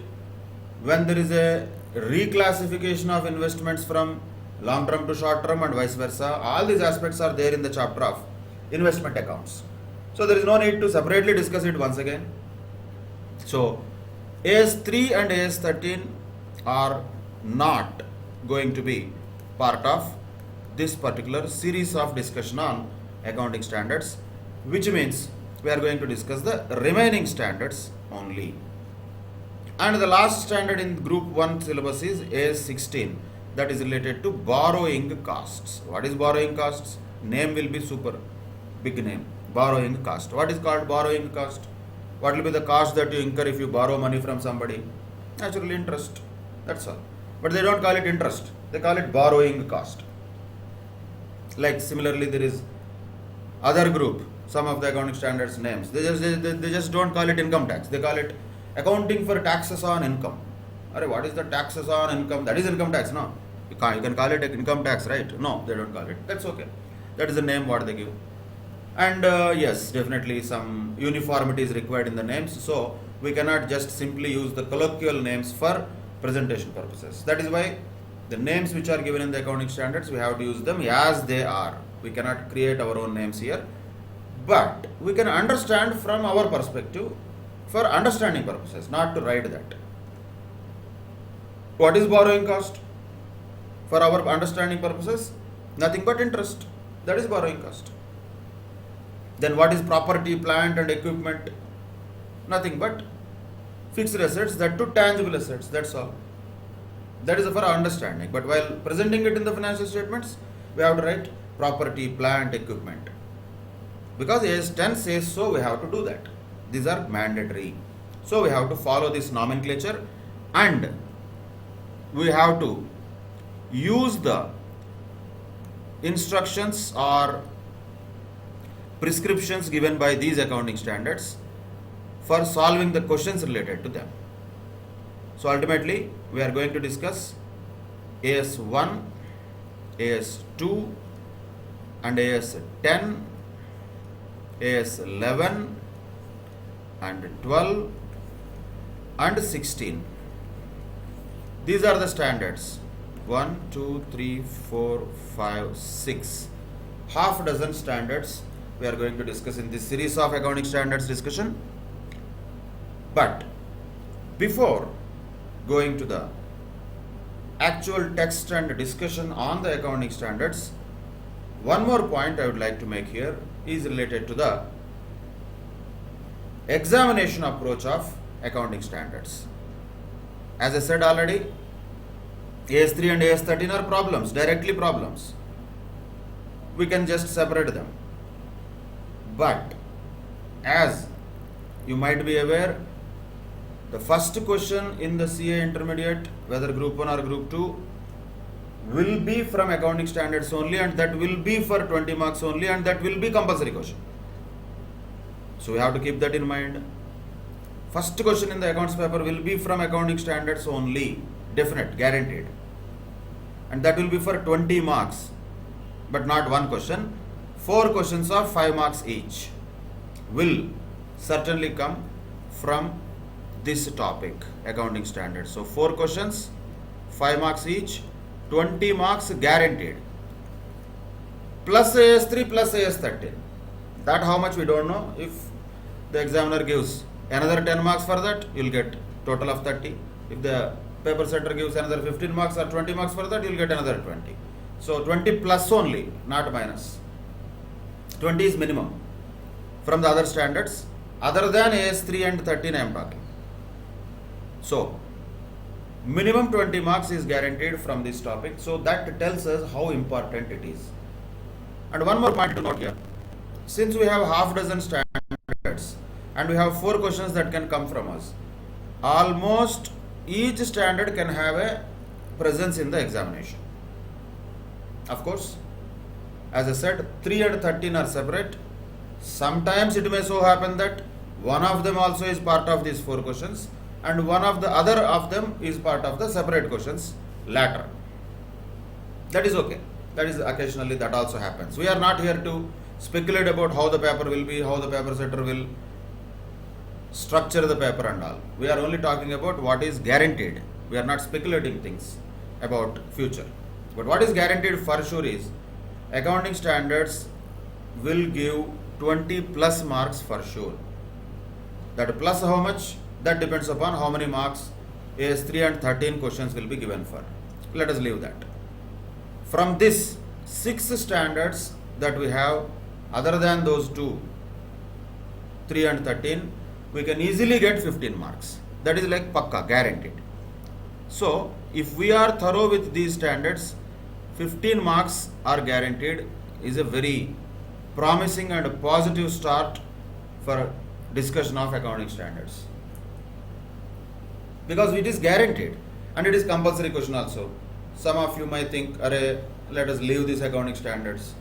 when there is a reclassification of investments from long-term to short-term and vice versa. All these aspects are there in the chapter of investment accounts. So there is no need to separately discuss it once again. So AS 3 and AS 13 are not going to be part of this particular series of discussion on accounting standards, which means we are going to discuss the remaining standards only. And the last standard in group 1 syllabus is AS 16, that is related to borrowing costs. What is borrowing costs? Name will be super big name. Borrowing cost. What is called borrowing cost? What will be the cost that you incur if you borrow money from somebody? Naturally interest. That's all. But they don't call it interest. They call it borrowing cost. Like similarly there is other group, some of the accounting standards names. They just don't call it income tax. They call it accounting for taxes on income. Arey, what is the taxes on income? That is income tax, no? You can call it income tax, right? No, they don't call it. That's okay. That is the name what they give. And yes, definitely some uniformity is required in the names. So we cannot just simply use the colloquial names for presentation purposes. That is why the names which are given in the accounting standards, we have to use them as they are. We cannot create our own names here. But we can understand from our perspective for understanding purposes, not to write that. What is borrowing cost? For our understanding purposes, nothing but interest. That is borrowing cost. Then what is property, plant and equipment? Nothing but fixed assets, that to tangible assets, that's all. That is for our understanding. But while presenting it in the financial statements, we have to write property, plant, equipment. Because AS 10 says so, we have to do that. These are mandatory. So we have to follow this nomenclature and we have to use the instructions or prescriptions given by these accounting standards for solving the questions related to them. So ultimately, we are going to discuss AS 1, AS 2 and AS 10, AS 11 and 12 and 16. These are the standards. 1, 2, 3, 4, 5, 6. Half dozen standards we are going to discuss in this series of accounting standards discussion. But before going to the actual text and discussion on the accounting standards, one more point I would like to make here is related to the examination approach of accounting standards. As I said already, AS3 and AS13 are problems, directly problems. We can just separate them. But as you might be aware, the first question in the CA intermediate, whether group 1 or group 2, will be from accounting standards only, and that will be for 20 marks only, and that will be compulsory question. So we have to keep that in mind. First question in the accounts paper will be from accounting standards only, definite, guaranteed. And that will be for 20 marks, but not one question. 4 questions of 5 marks each will certainly come from this topic, accounting standards. So 4 questions, 5 marks each, 20 marks guaranteed. Plus AS3 plus AS13. That how much we don't know. If the examiner gives another 10 marks for that, you'll get total of 30. If the paper setter gives another 15 marks or 20 marks for that, you'll get another 20. So 20 plus only, not minus. 20 is minimum from the other standards, other than AS3 and 13 I am talking. So minimum 20 marks is guaranteed from this topic. So that tells us how important it is. And one more point to note here. Since we have half dozen standards and we have 4 questions that can come from us, almost each standard can have a presence in the examination. Of course, as I said, 3 and 13 are separate. Sometimes it may so happen that one of them also is part of these 4 questions and one of the other of them is part of the separate questions later. That is okay. That is occasionally that also happens. We are not here to speculate about how the paper will be, how the paper setter will structure the paper and all. We are only talking about what is guaranteed. We are not speculating things about future. But what is guaranteed for sure is accounting standards will give 20 plus marks for sure. That plus how much? That depends upon how many marks AS3 and 13 questions will be given for. Let us leave that. From this 6 standards that we have, other than those 2, 3 and 13, we can easily get 15 marks. That is like pakka, guaranteed. So if we are thorough with these standards, 15 marks are guaranteed is a very promising and a positive start for discussion of accounting standards. Because it is guaranteed and it is compulsory question also. Some of you might think, array, let us leave these accounting standards.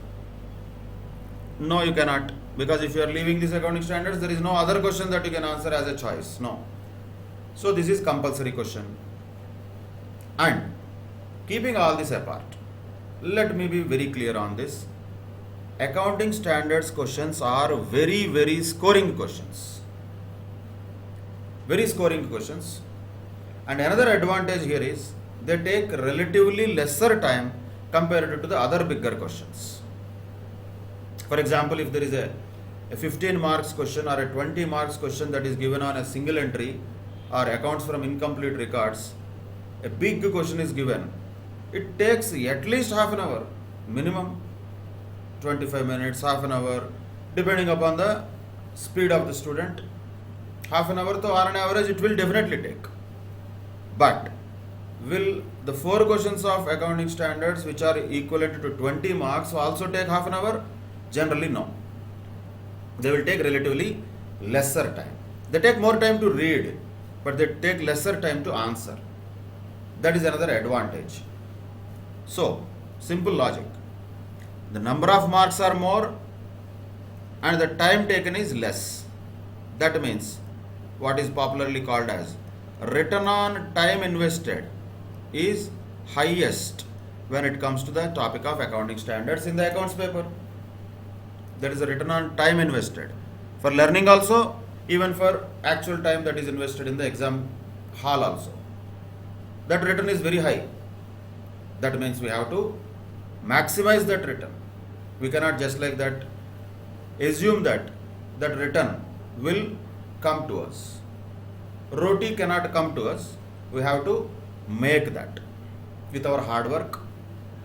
No, you cannot. Because if you are leaving these accounting standards, there is no other question that you can answer as a choice. No. So this is compulsory question. And keeping all this apart, let me be very clear on this. Accounting standards questions are very, very scoring questions. Very scoring questions. And another advantage here is they take relatively lesser time compared to the other bigger questions. For example, if there is a 15 marks question or a 20 marks question that is given on a single entry or accounts from incomplete records, a big question is given, it takes at least half an hour, minimum 25 minutes, half an hour, depending upon the speed of the student. Half an hour, so on an average, it will definitely take. But will the 4 questions of accounting standards, which are equivalent to 20 marks, also take half an hour? Generally, no. They will take relatively lesser time. They take more time to read, but they take lesser time to answer. That is another advantage. So, simple logic. The number of marks are more and the time taken is less. That means what is popularly called as return on time invested is highest when it comes to the topic of accounting standards in the accounts paper. There is a return on time invested for learning also, even for actual time that is invested in the exam hall also. That return is very high. That means we have to maximize that return. We cannot just like that assume that that return will come to us. Roti cannot come to us. We have to make that. with our hard work,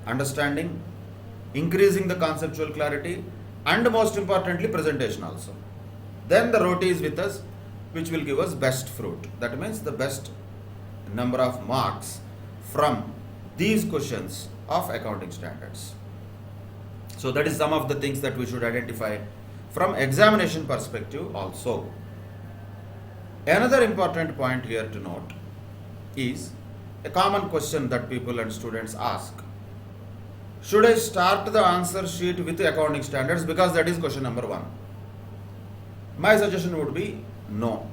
understanding, increasing the conceptual clarity, and most importantly, presentation also. Then the roti is with us, which will give us best fruit. That means the best number of marks from these questions of accounting standards. So that is some of the things that we should identify from examination perspective also. Another important point here to note is a common question that people and students ask. Should I start the answer sheet with accounting standards, because that is question number 1? My suggestion would be no.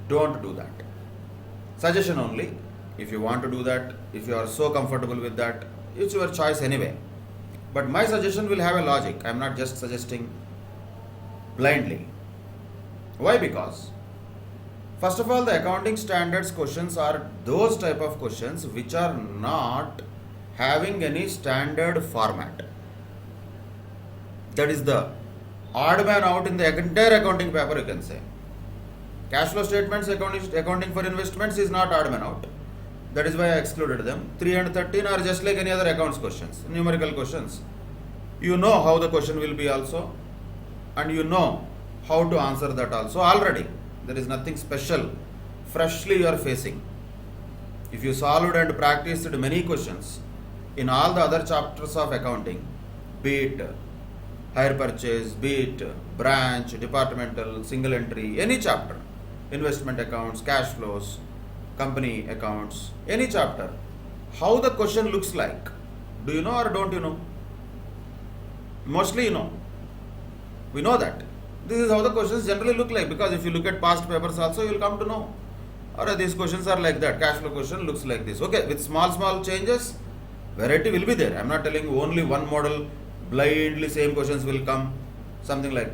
Don't do that. Suggestion only. If you want to do that, if you are so comfortable with that, it's your choice anyway. But my suggestion will have a logic. I am not just suggesting blindly. Why? Because first of all, the accounting standards questions are those type of questions which are not having any standard format. That is the odd man out in the entire accounting paper, you can say. Cash flow statements, accounting for investments is not odd man out. That is why I excluded them. 3 and 13 are just like any other accounts questions, numerical questions. You know how the question will be also, and you know how to answer that also already. There is nothing special, freshly you are facing. If you solved and practiced many questions in all the other chapters of accounting, be it hire purchase, be it branch, departmental, single entry, any chapter, investment accounts, cash flows, company accounts, any chapter, how the question looks like, do you know or don't you know? Mostly you know. We know that. This is how the questions generally look like, because if you look at past papers also, you will come to know. Or these questions are like that. Cash flow question looks like this. Okay, with small changes, variety will be there. I am not telling you only one model, blindly same questions will come, something like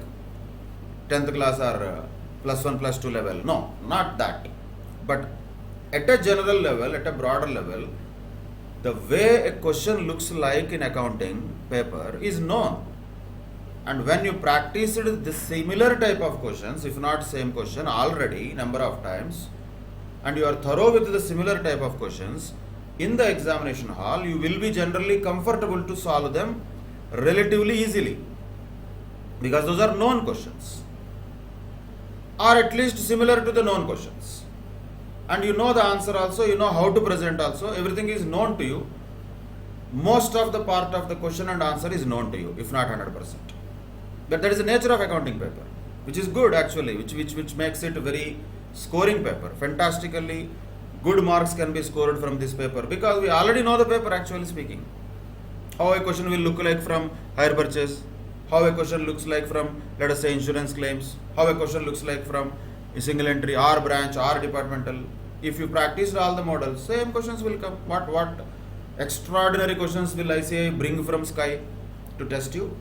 10th class or +1, +2 level. No, not that. But at a general level, at a broader level, the way a question looks like in accounting paper is known. And when you practiced the similar type of questions, if not same question already number of times, and you are thorough with the similar type of questions, in the examination hall, you will be generally comfortable to solve them relatively easily, because those are known questions, or at least similar to the known questions. And you know the answer also, you know how to present also, everything is known to you. Most of the part of the question and answer is known to you, if not 100%. But that is the nature of accounting paper, which is good actually, which makes it a very scoring paper. Fantastically good marks can be scored from this paper, because we already know the paper, actually speaking. How a question will look like from hire purchase, how a question looks like from, let us say, insurance claims, how a question looks like from a single entry or branch or departmental. If you practiced all the models, same questions will come. What extraordinary questions will I say bring from sky to test you?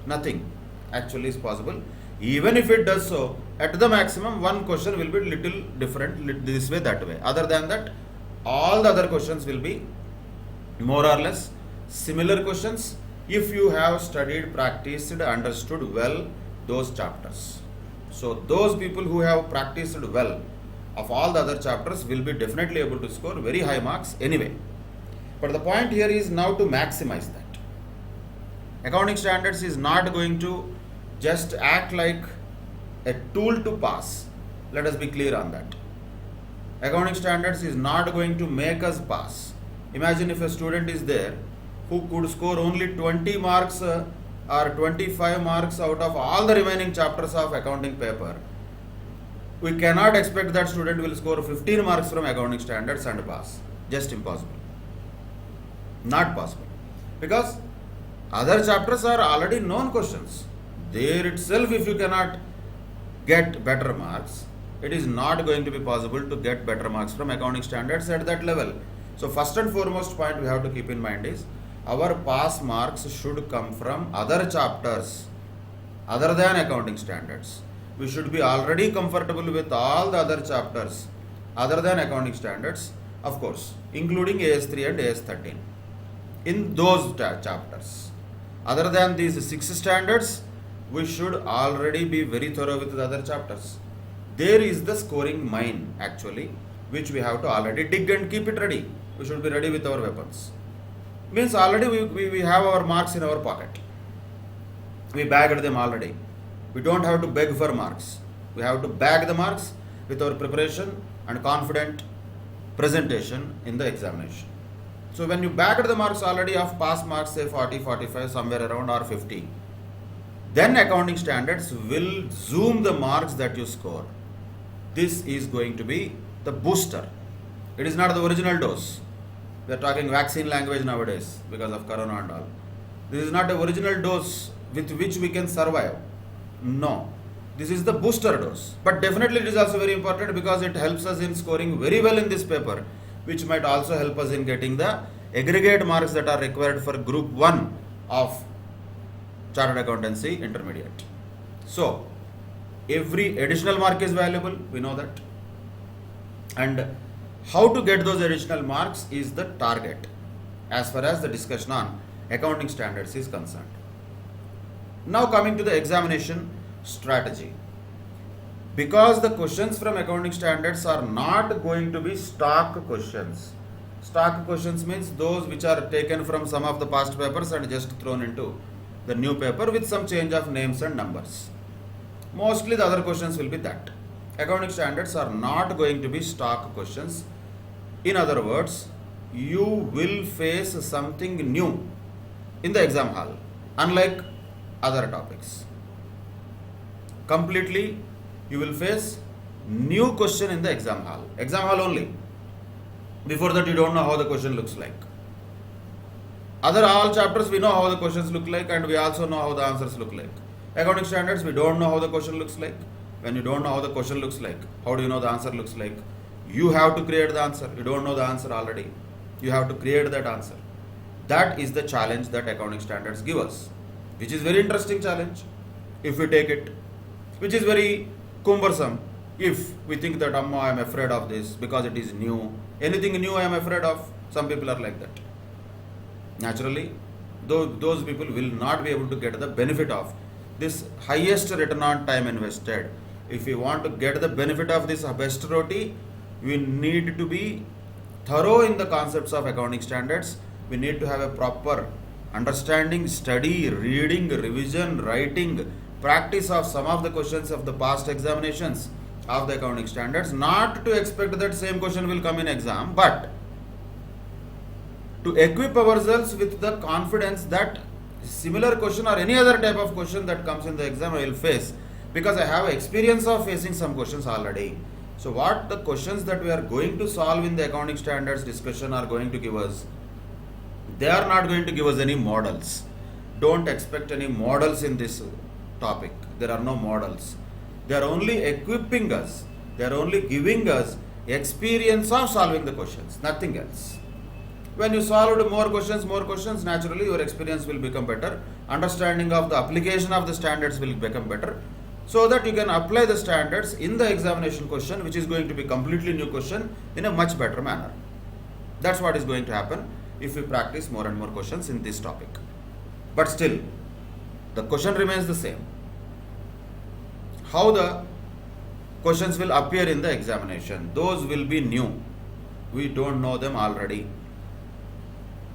Nothing actually is possible. Even if it does so, at the maximum one question will be little different, this way, that way. Other than that, all the other questions will be more or less similar questions, if you have studied, practiced, understood well those chapters. So those people who have practiced well of all the other chapters will be definitely able to score very high marks anyway. But the point here is now to maximize that. Accounting standards is not going to just act like a tool to pass. Let us be clear on that. Accounting standards is not going to make us pass. Imagine if a student is there who could score only 20 marks or 25 marks out of all the remaining chapters of accounting paper. We cannot expect that student will score 15 marks from accounting standards and pass. Just impossible. Not possible. Because other chapters are already known questions. There itself, if you cannot get better marks, it is not going to be possible to get better marks from accounting standards at that level. So first and foremost point we have to keep in mind is, our pass marks should come from other chapters other than accounting standards. We should be already comfortable with all the other chapters other than accounting standards, of course, including AS3 and AS13. In those chapters, other than these 6 standards, we should already be very thorough with the other chapters. There is the scoring mine actually, which we have to already dig and keep it ready We should be ready with our weapons. Means already we have our marks in our pocket. We bagged them already. We don't have to beg for marks. We have to bag the marks with our preparation and confident presentation in the examination. So when you bagged the marks already of pass marks, say 40, 45, somewhere around, or 50, then accounting standards will zoom the marks that you score. This is going to be the booster. It is not the original dose. We are talking vaccine language nowadays because of corona and all. This is not the original dose with which we can survive. No. This is the booster dose. But definitely it is also very important because it helps us in scoring very well in this paper, which might also help us in getting the aggregate marks that are required for group 1 of Chartered Accountancy Intermediate. So, every additional mark is valuable, we know that. And how to get those additional marks is the target as far as the discussion on accounting standards is concerned. Now coming to the examination strategy. Because the questions from accounting standards are not going to be stock questions. Stock questions means those which are taken from some of the past papers and just thrown into the new paper with some change of names and numbers. Mostly the other questions will be that. Accounting standards are not going to be stock questions. In other words, you will face something new in the exam hall, unlike other topics. Completely, you will face new question in the exam hall. Exam hall only. Before that, you don't know how the question looks like. Other all chapters, we know how the questions look like, and we also know how the answers look like. Accounting standards, we don't know how the question looks like. When you don't know how the question looks like, how do you know the answer looks like? You have to create the answer. You don't know the answer already. You have to create that answer. That is the challenge that accounting standards give us, which is very interesting challenge if we take it, which is very cumbersome if we think that Amma, I am afraid of this because it is new. Anything new I am afraid of. Some people are like that. Naturally, those people will not be able to get the benefit of this highest return on time invested. If we want to get the benefit of this best roti, we need to be thorough in the concepts of accounting standards. We need to have a proper understanding, study, reading, revision, writing, practice of some of the questions of the past examinations of the accounting standards. Not to expect that same question will come in exam, but to equip ourselves with the confidence that similar question or any other type of question that comes in the exam I will face, because I have experience of facing some questions already. So what the questions that we are going to solve in the accounting standards discussion are going to give us, they are not going to give us any models. Don't expect any models in this topic. There are no models. They are only equipping us. They are only giving us experience of solving the questions, nothing else. When you solved more questions, naturally your experience will become better. Understanding of the application of the standards will become better, so that you can apply the standards in the examination question, which is going to be completely new question, in a much better manner. That's what is going to happen if we practice more and more questions in this topic. But still, the question remains the same. How the questions will appear in the examination, those will be new. We don't know them already.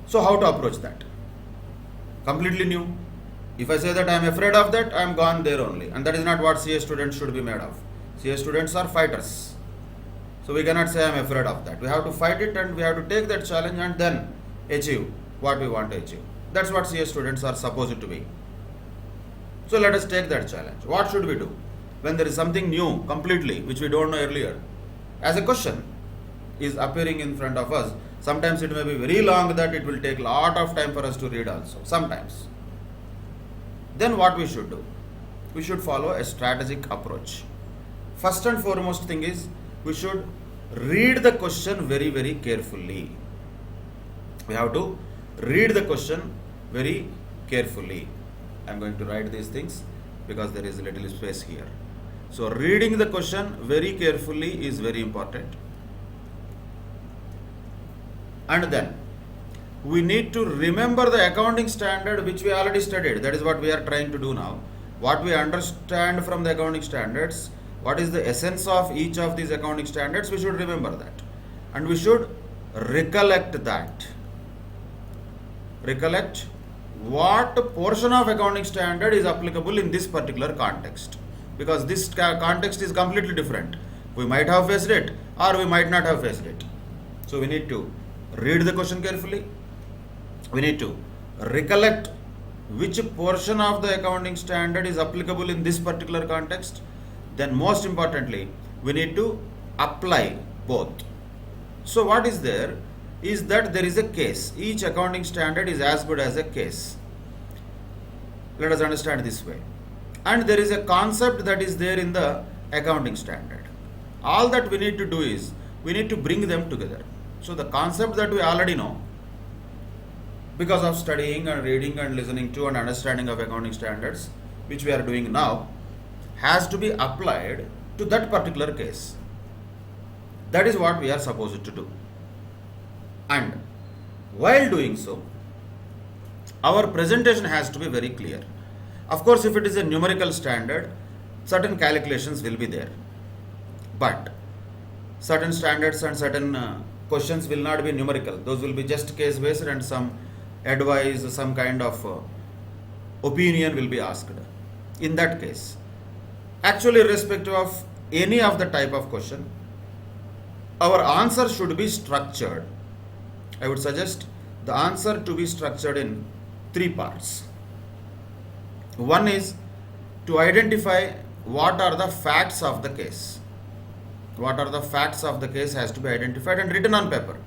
So how to approach that? Completely new. If I say that I am afraid of that, I am gone there only. And that is not what CA students should be made of. CA students are fighters. So we cannot say I am afraid of that. We have to fight it and we have to take that challenge and then achieve what we want to achieve. That's what CA students are supposed to be. So let us take that challenge. What should we do? When there is something new completely, which we don't know earlier, as a question is appearing in front of us, sometimes it may be very long that it will take a lot of time for us to read also, sometimes. Then what we should do? We should follow a strategic approach. First and foremost thing is, we should read the question very, very carefully. We have to read the question very carefully. I am going to write these things because there is a little space here. So reading the question very carefully is very important. And then we need to remember the accounting standard which we already studied. That is what we are trying to do now. What we understand from the accounting standards, what is the essence of each of these accounting standards, we should remember that. And we should recollect that. Recollect what portion of accounting standard is applicable in this particular context, because this context is completely different. We might have faced it or we might not have faced it. So we need to read the question carefully. We need to recollect which portion of the accounting standard is applicable in this particular context. Then most importantly, we need to apply both. So what is there is that there is a case. Each accounting standard is as good as a case. Let us understand this way. And there is a concept that is there in the accounting standard. All that we need to do is we need to bring them together. So the concept that we already know because of studying and reading and listening to and understanding of accounting standards, which we are doing now, has to be applied to that particular case. That is what we are supposed to do. And while doing so, our presentation has to be very clear. Of course, if it is a numerical standard, certain calculations will be there. But certain standards and certain questions will not be numerical. Those will be just case based and some advice, some kind of opinion will be asked. In that case, actually irrespective of any of the type of question, our answer should be structured. I would suggest the answer to be structured in 3 parts. One is to identify what are the facts of the case. What are the facts of the case has to be identified and written on paper.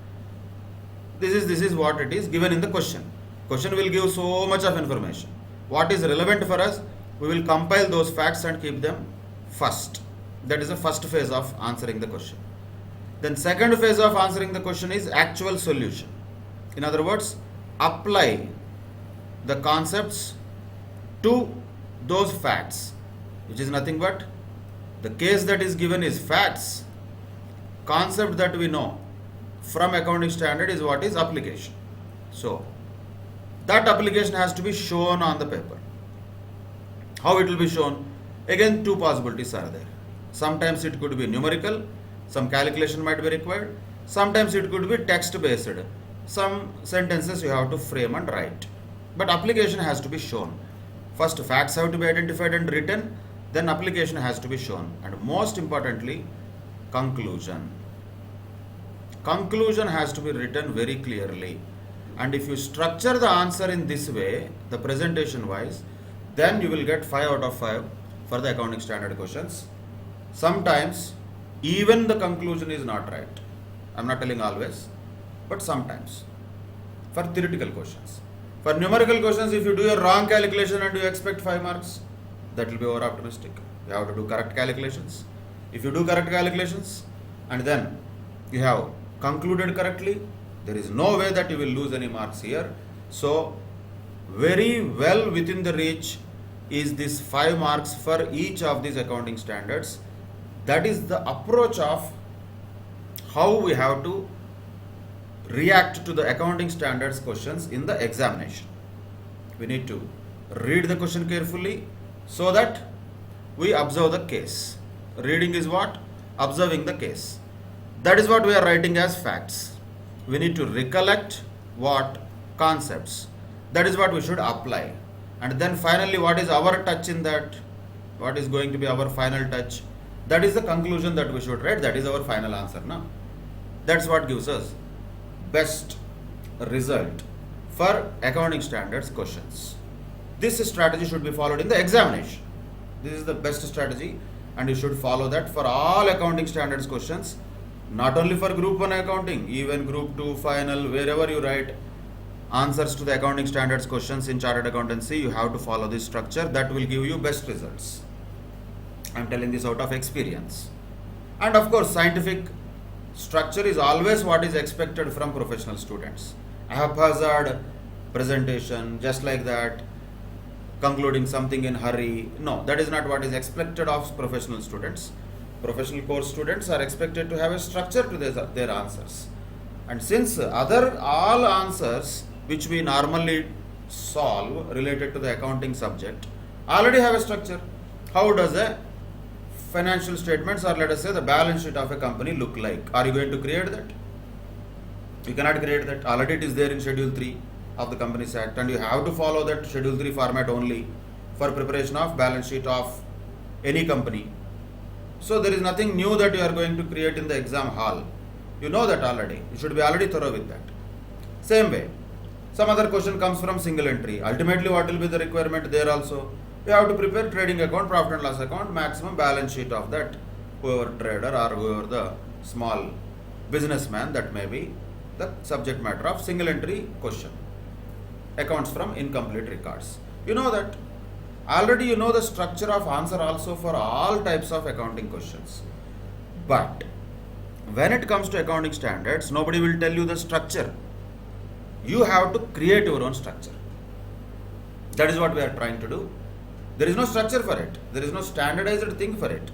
This is what it is given in the question. Question will give so much of information. What is relevant for us, we will compile those facts and keep them first. That is the first phase of answering the question. Then second phase of answering the question is actual solution. In other words, apply the concepts to those facts, which is nothing but the case that is given is facts. Concept that we know from accounting standard is what is application. So that application has to be shown on the paper. How it will be shown? Again, 2 possibilities are there. Sometimes it could be numerical, some calculation might be required. Sometimes it could be text based. Some sentences you have to frame and write. But application has to be shown. First, facts have to be identified and written, then application has to be shown. And most importantly, conclusion. Conclusion has to be written very clearly. And if you structure the answer in this way, the presentation wise, then you will get 5 out of 5 for the accounting standard questions. Sometimes even the conclusion is not right. I'm not telling always, but sometimes for theoretical questions. For numerical questions, if you do a wrong calculation and you expect 5 marks, that will be over optimistic. You have to do correct calculations. If you do correct calculations and then you have concluded correctly, there is no way that you will lose any marks here. So very well within the reach is this 5 marks for each of these accounting standards. That is the approach of how we have to react to the accounting standards questions in the examination. We need to read the question carefully so that we observe the case. Reading is what? Observing the case. That is what we are writing as facts. We need to recollect what concepts. That is what we should apply. And then finally, what is our touch in that? What is going to be our final touch? That is the conclusion that we should write. That is our final answer now. That's what gives us best result for accounting standards questions. This strategy should be followed in the examination. This is the best strategy and you should follow that for all accounting standards questions, not only for group 1 accounting, even group 2 final, wherever you write answers to the accounting standards questions in chartered accountancy, you have to follow this structure. That will give you best results. I am telling this out of experience. And of course, scientific structure is always what is expected from professional students. Haphazard presentation, just like that, concluding something in hurry. No, that is not what is expected of professional students. Professional course students are expected to have a structure to their answers. And since all answers which we normally solve related to the accounting subject already have a structure. How does a financial statements or let us say the balance sheet of a company look like? Are you going to create that? You cannot create that. Already it is there in Schedule 3 of the Companies Act, and you have to follow that Schedule 3 format only for preparation of balance sheet of any company. So there is nothing new that you are going to create in the exam hall. You know that already. You should be already thorough with that. Same way, some other question comes from single entry. Ultimately, what will be the requirement there also? You have to prepare trading account, profit and loss account, maximum balance sheet of that, whoever trader or whoever the small businessman that may be the subject matter of single entry question. Accounts from incomplete records. You know that. Already you know the structure of answer also for all types of accounting questions. But when it comes to accounting standards, nobody will tell you the structure. You have to create your own structure. That is what we are trying to do. There is no structure for it. There is no standardized thing for it.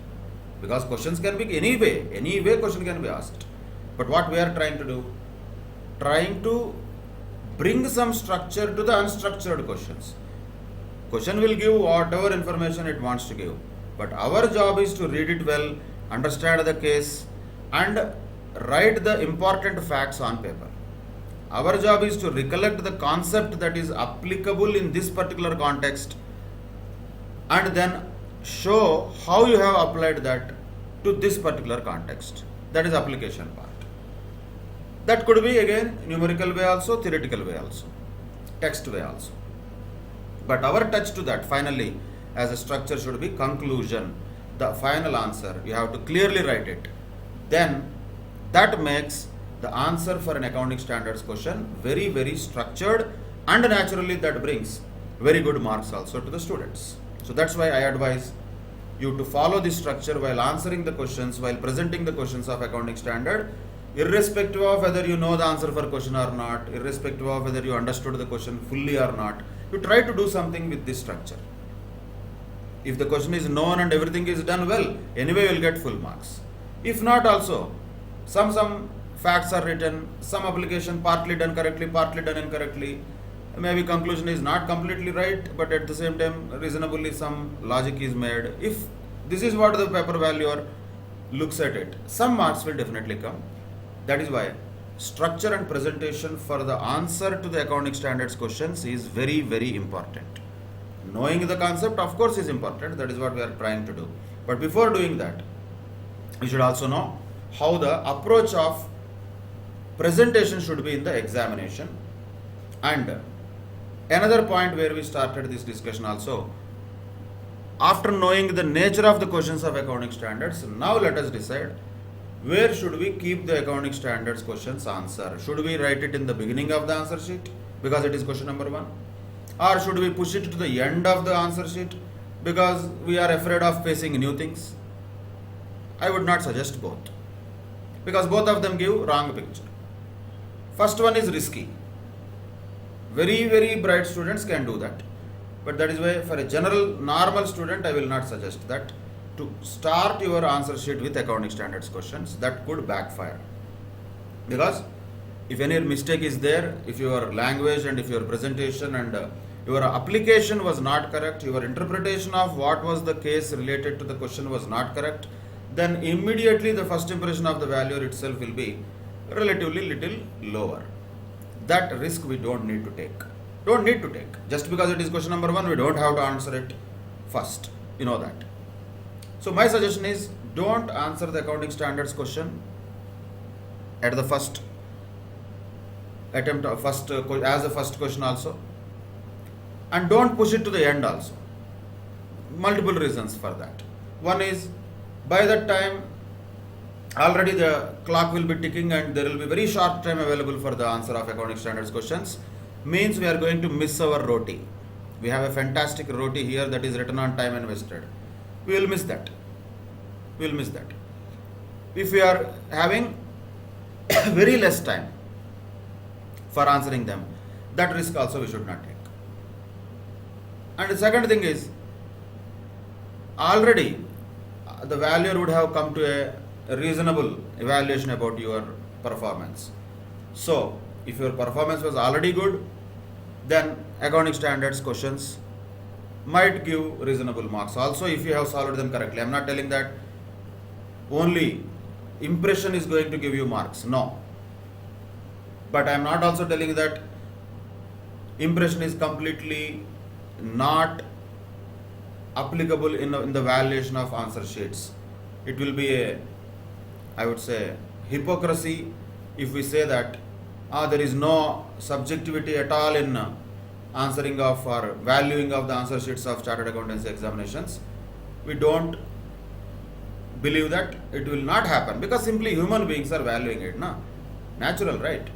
Because questions can be any way question can be asked. But what we are trying to do? Trying to bring some structure to the unstructured questions. Question will give whatever information it wants to give. But our job is to read it well, understand the case, and write the important facts on paper. Our job is to recollect the concept that is applicable in this particular context and then show how you have applied that to this particular context. That is application part. That could be again numerical way also, theoretical way also, text way also. But our touch to that finally as a structure should be conclusion, the final answer. You have to clearly write it. Then that makes the answer for an accounting standards question very, very structured, and naturally that brings very good marks also to the students. So that's why I advise you to follow this structure while answering the questions, while presenting the questions of accounting standard, irrespective of whether you know the answer for question or not, irrespective of whether you understood the question fully or not. You try to do something with this structure. If the question is known and everything is done well, anyway you will get full marks. If not also, some facts are written, some application partly done correctly, partly done incorrectly. Maybe conclusion is not completely right, but at the same time reasonably some logic is made. If this is what the paper valuer looks at it, some marks will definitely come. That is why structure and presentation for the answer to the accounting standards questions is very, very important. Knowing the concept, of course, is important. That is what we are trying to do. But before doing that, we should also know how the approach of presentation should be in the examination. And another point where we started this discussion also, after knowing the nature of the questions of accounting standards, now let us decide where should we keep the accounting standards questions answer. Should we write it in the beginning of the answer sheet because it is question number 1? Or should we push it to the end of the answer sheet because we are afraid of facing new things? I would not suggest both, because both of them give wrong picture. First one is risky. Very, very bright students can do that. But that is why for a general normal student I will not suggest that. To start your answer sheet with accounting standards questions, that could backfire. Because if any mistake is there, if your language and if your presentation and your application was not correct, your interpretation of what was the case related to the question was not correct, then immediately the first impression of the valuer itself will be relatively little lower. That risk we don't need to take. Don't need to take. Just because it is question number 1, we don't have to answer it first. You know that. So my suggestion is, don't answer the accounting standards question at the first attempt, as the first question also, and don't push it to the end also. Multiple reasons for that. One is, by that time already the clock will be ticking and there will be very short time available for the answer of accounting standards questions, means we are going to miss our roti. We have a fantastic roti here that is written on time invested. We will miss that. We will miss that. If we are having very less time for answering them, that risk also we should not take. And the second thing is, already the valuer would have come to a reasonable evaluation about your performance. So, if your performance was already good, then accounting standards questions might give reasonable marks. Also, if you have solved them correctly. I am not telling that only impression is going to give you marks. No. But I am not also telling you that impression is completely not applicable in the valuation of answer sheets. It will be a, I would say, hypocrisy if we say that there is no subjectivity at all in answering of or valuing of the answer sheets of chartered accountancy examinations. We don't believe that it will not happen because simply human beings are valuing it, no? Natural, right?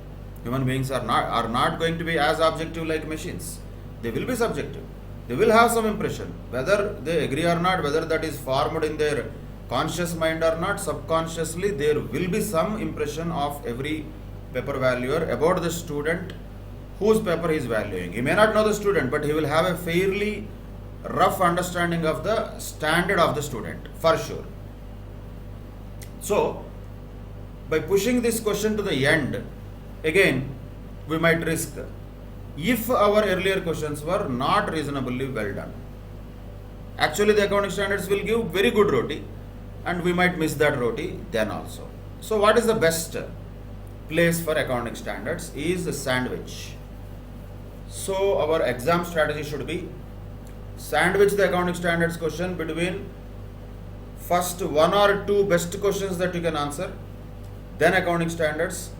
Human beings are not going to be as objective like machines. They will be subjective. They will have some impression, whether they agree or not, whether that is formed in their conscious mind or not. Subconsciously, there will be some impression of every paper valuer about the student whose paper he is valuing. He may not know the student, but he will have a fairly rough understanding of the standard of the student, for sure. So, by pushing this question to the end, again, we might risk if our earlier questions were not reasonably well done. Actually, the accounting standards will give very good roti, and we might miss that roti then also. So, what is the best place for accounting standards is the sandwich. So, our exam strategy should be sandwich the accounting standards question between first one or two best questions that you can answer, then accounting standards,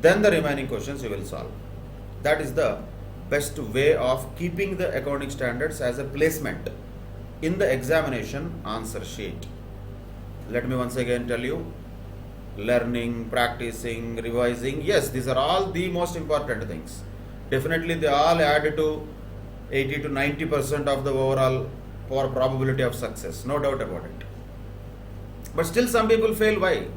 then the remaining questions you will solve. That is the best way of keeping the accounting standards as a placement in the examination answer sheet. Let me once again tell you, learning, practicing, revising, yes, these are all the most important things. Definitely they all add to 80 to 90% of the overall probability of success, no doubt about it. But still some people fail. Why?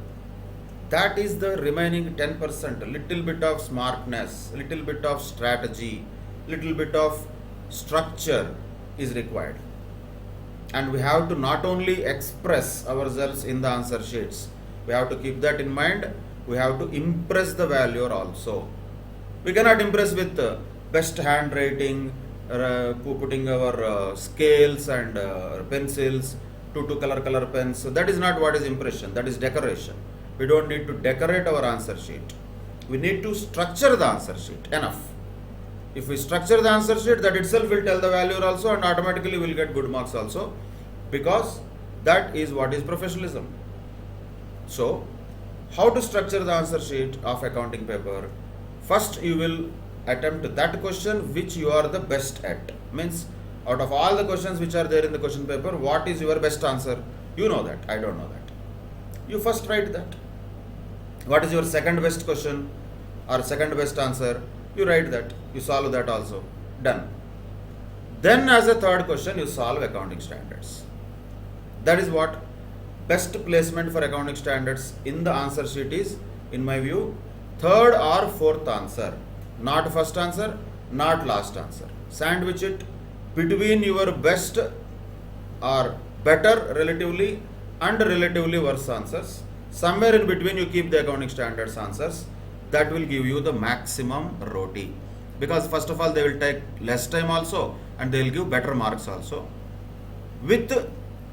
That is the remaining 10%, little bit of smartness, little bit of strategy, little bit of structure is required. And we have to not only express ourselves in the answer sheets, we have to keep that in mind. We have to impress the valuer also. We cannot impress with best handwriting, putting our scales and pencils, two color pens. So that is not what is impression, that is decoration. We don't need to decorate our answer sheet. We need to structure the answer sheet enough. If we structure the answer sheet, that itself will tell the valuer also, and automatically we will get good marks also, because that is what is professionalism. So, how to structure the answer sheet of accounting paper? First, you will attempt that question which you are the best at. Means, out of all the questions which are there in the question paper, what is your best answer? You know that, I don't know that. You first write that. What is your second best question or second best answer? You write that, you solve that also. Done. Then as a third question, you solve accounting standards. That is what best placement for accounting standards in the answer sheet is, in my view, third or fourth answer. Not first answer, not last answer. Sandwich it between your best or better relatively and relatively worse answers. Somewhere in between you keep the accounting standards answers. That will give you the maximum roti. Because first of all they will take less time also, and they will give better marks also, with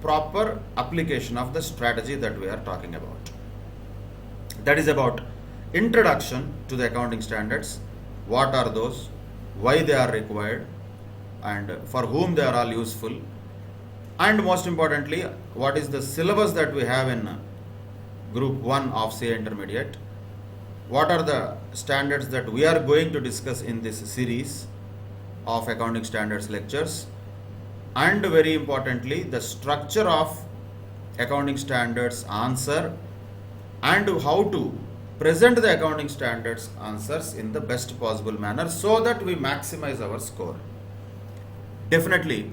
proper application of the strategy that we are talking about. That is about introduction to the accounting standards. What are those? Why they are required? And for whom they are all useful? And most importantly, what is the syllabus that we have in Group 1 of CA Intermediate? What are the standards that we are going to discuss in this series of accounting standards lectures? And very importantly, the structure of accounting standards answer and how to present the accounting standards answers in the best possible manner so that we maximize our score. Definitely,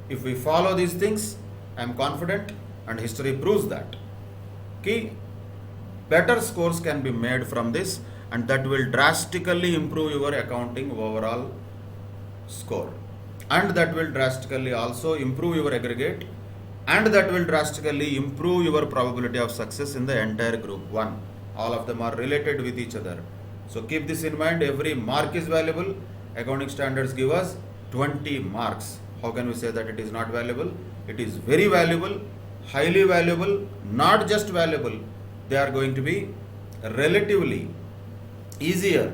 if we follow these things, I am confident, and history proves that, better scores can be made from this, and that will drastically improve your accounting overall score, and that will drastically also improve your aggregate, and that will drastically improve your probability of success in the entire Group 1. All of them are related with each other. So keep this in mind. Every mark is valuable. Accounting standards give us 20 marks. How can we say that it is not valuable? It is very valuable, highly valuable, not just valuable. They are going to be relatively easier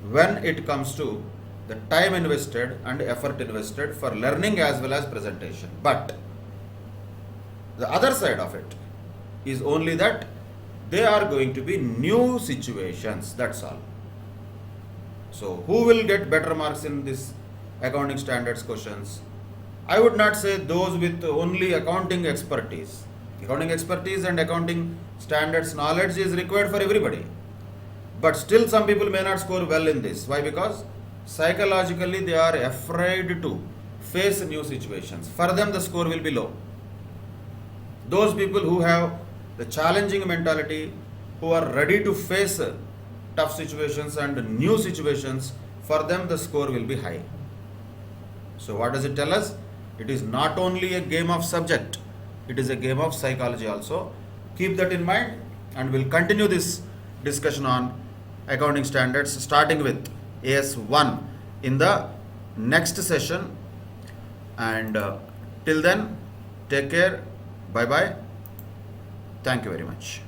when it comes to the time invested and effort invested for learning as well as presentation. But the other side of it is only that they are going to be new situations, that's all. So, who will get better marks in this accounting standards questions? I would not say those with only accounting expertise. Accounting expertise and accounting standards knowledge is required for everybody. But still, some people may not score well in this. Why? Because psychologically they are afraid to face new situations. For them, the score will be low. Those people who have the challenging mentality, who are ready to face tough situations and new situations, for them the score will be high. So, what does it tell us? It is not only a game of subject, it is a game of psychology also. Keep that in mind, and we'll continue this discussion on accounting standards starting with AS1 in the next session. And till then, take care. Bye bye. Thank you very much.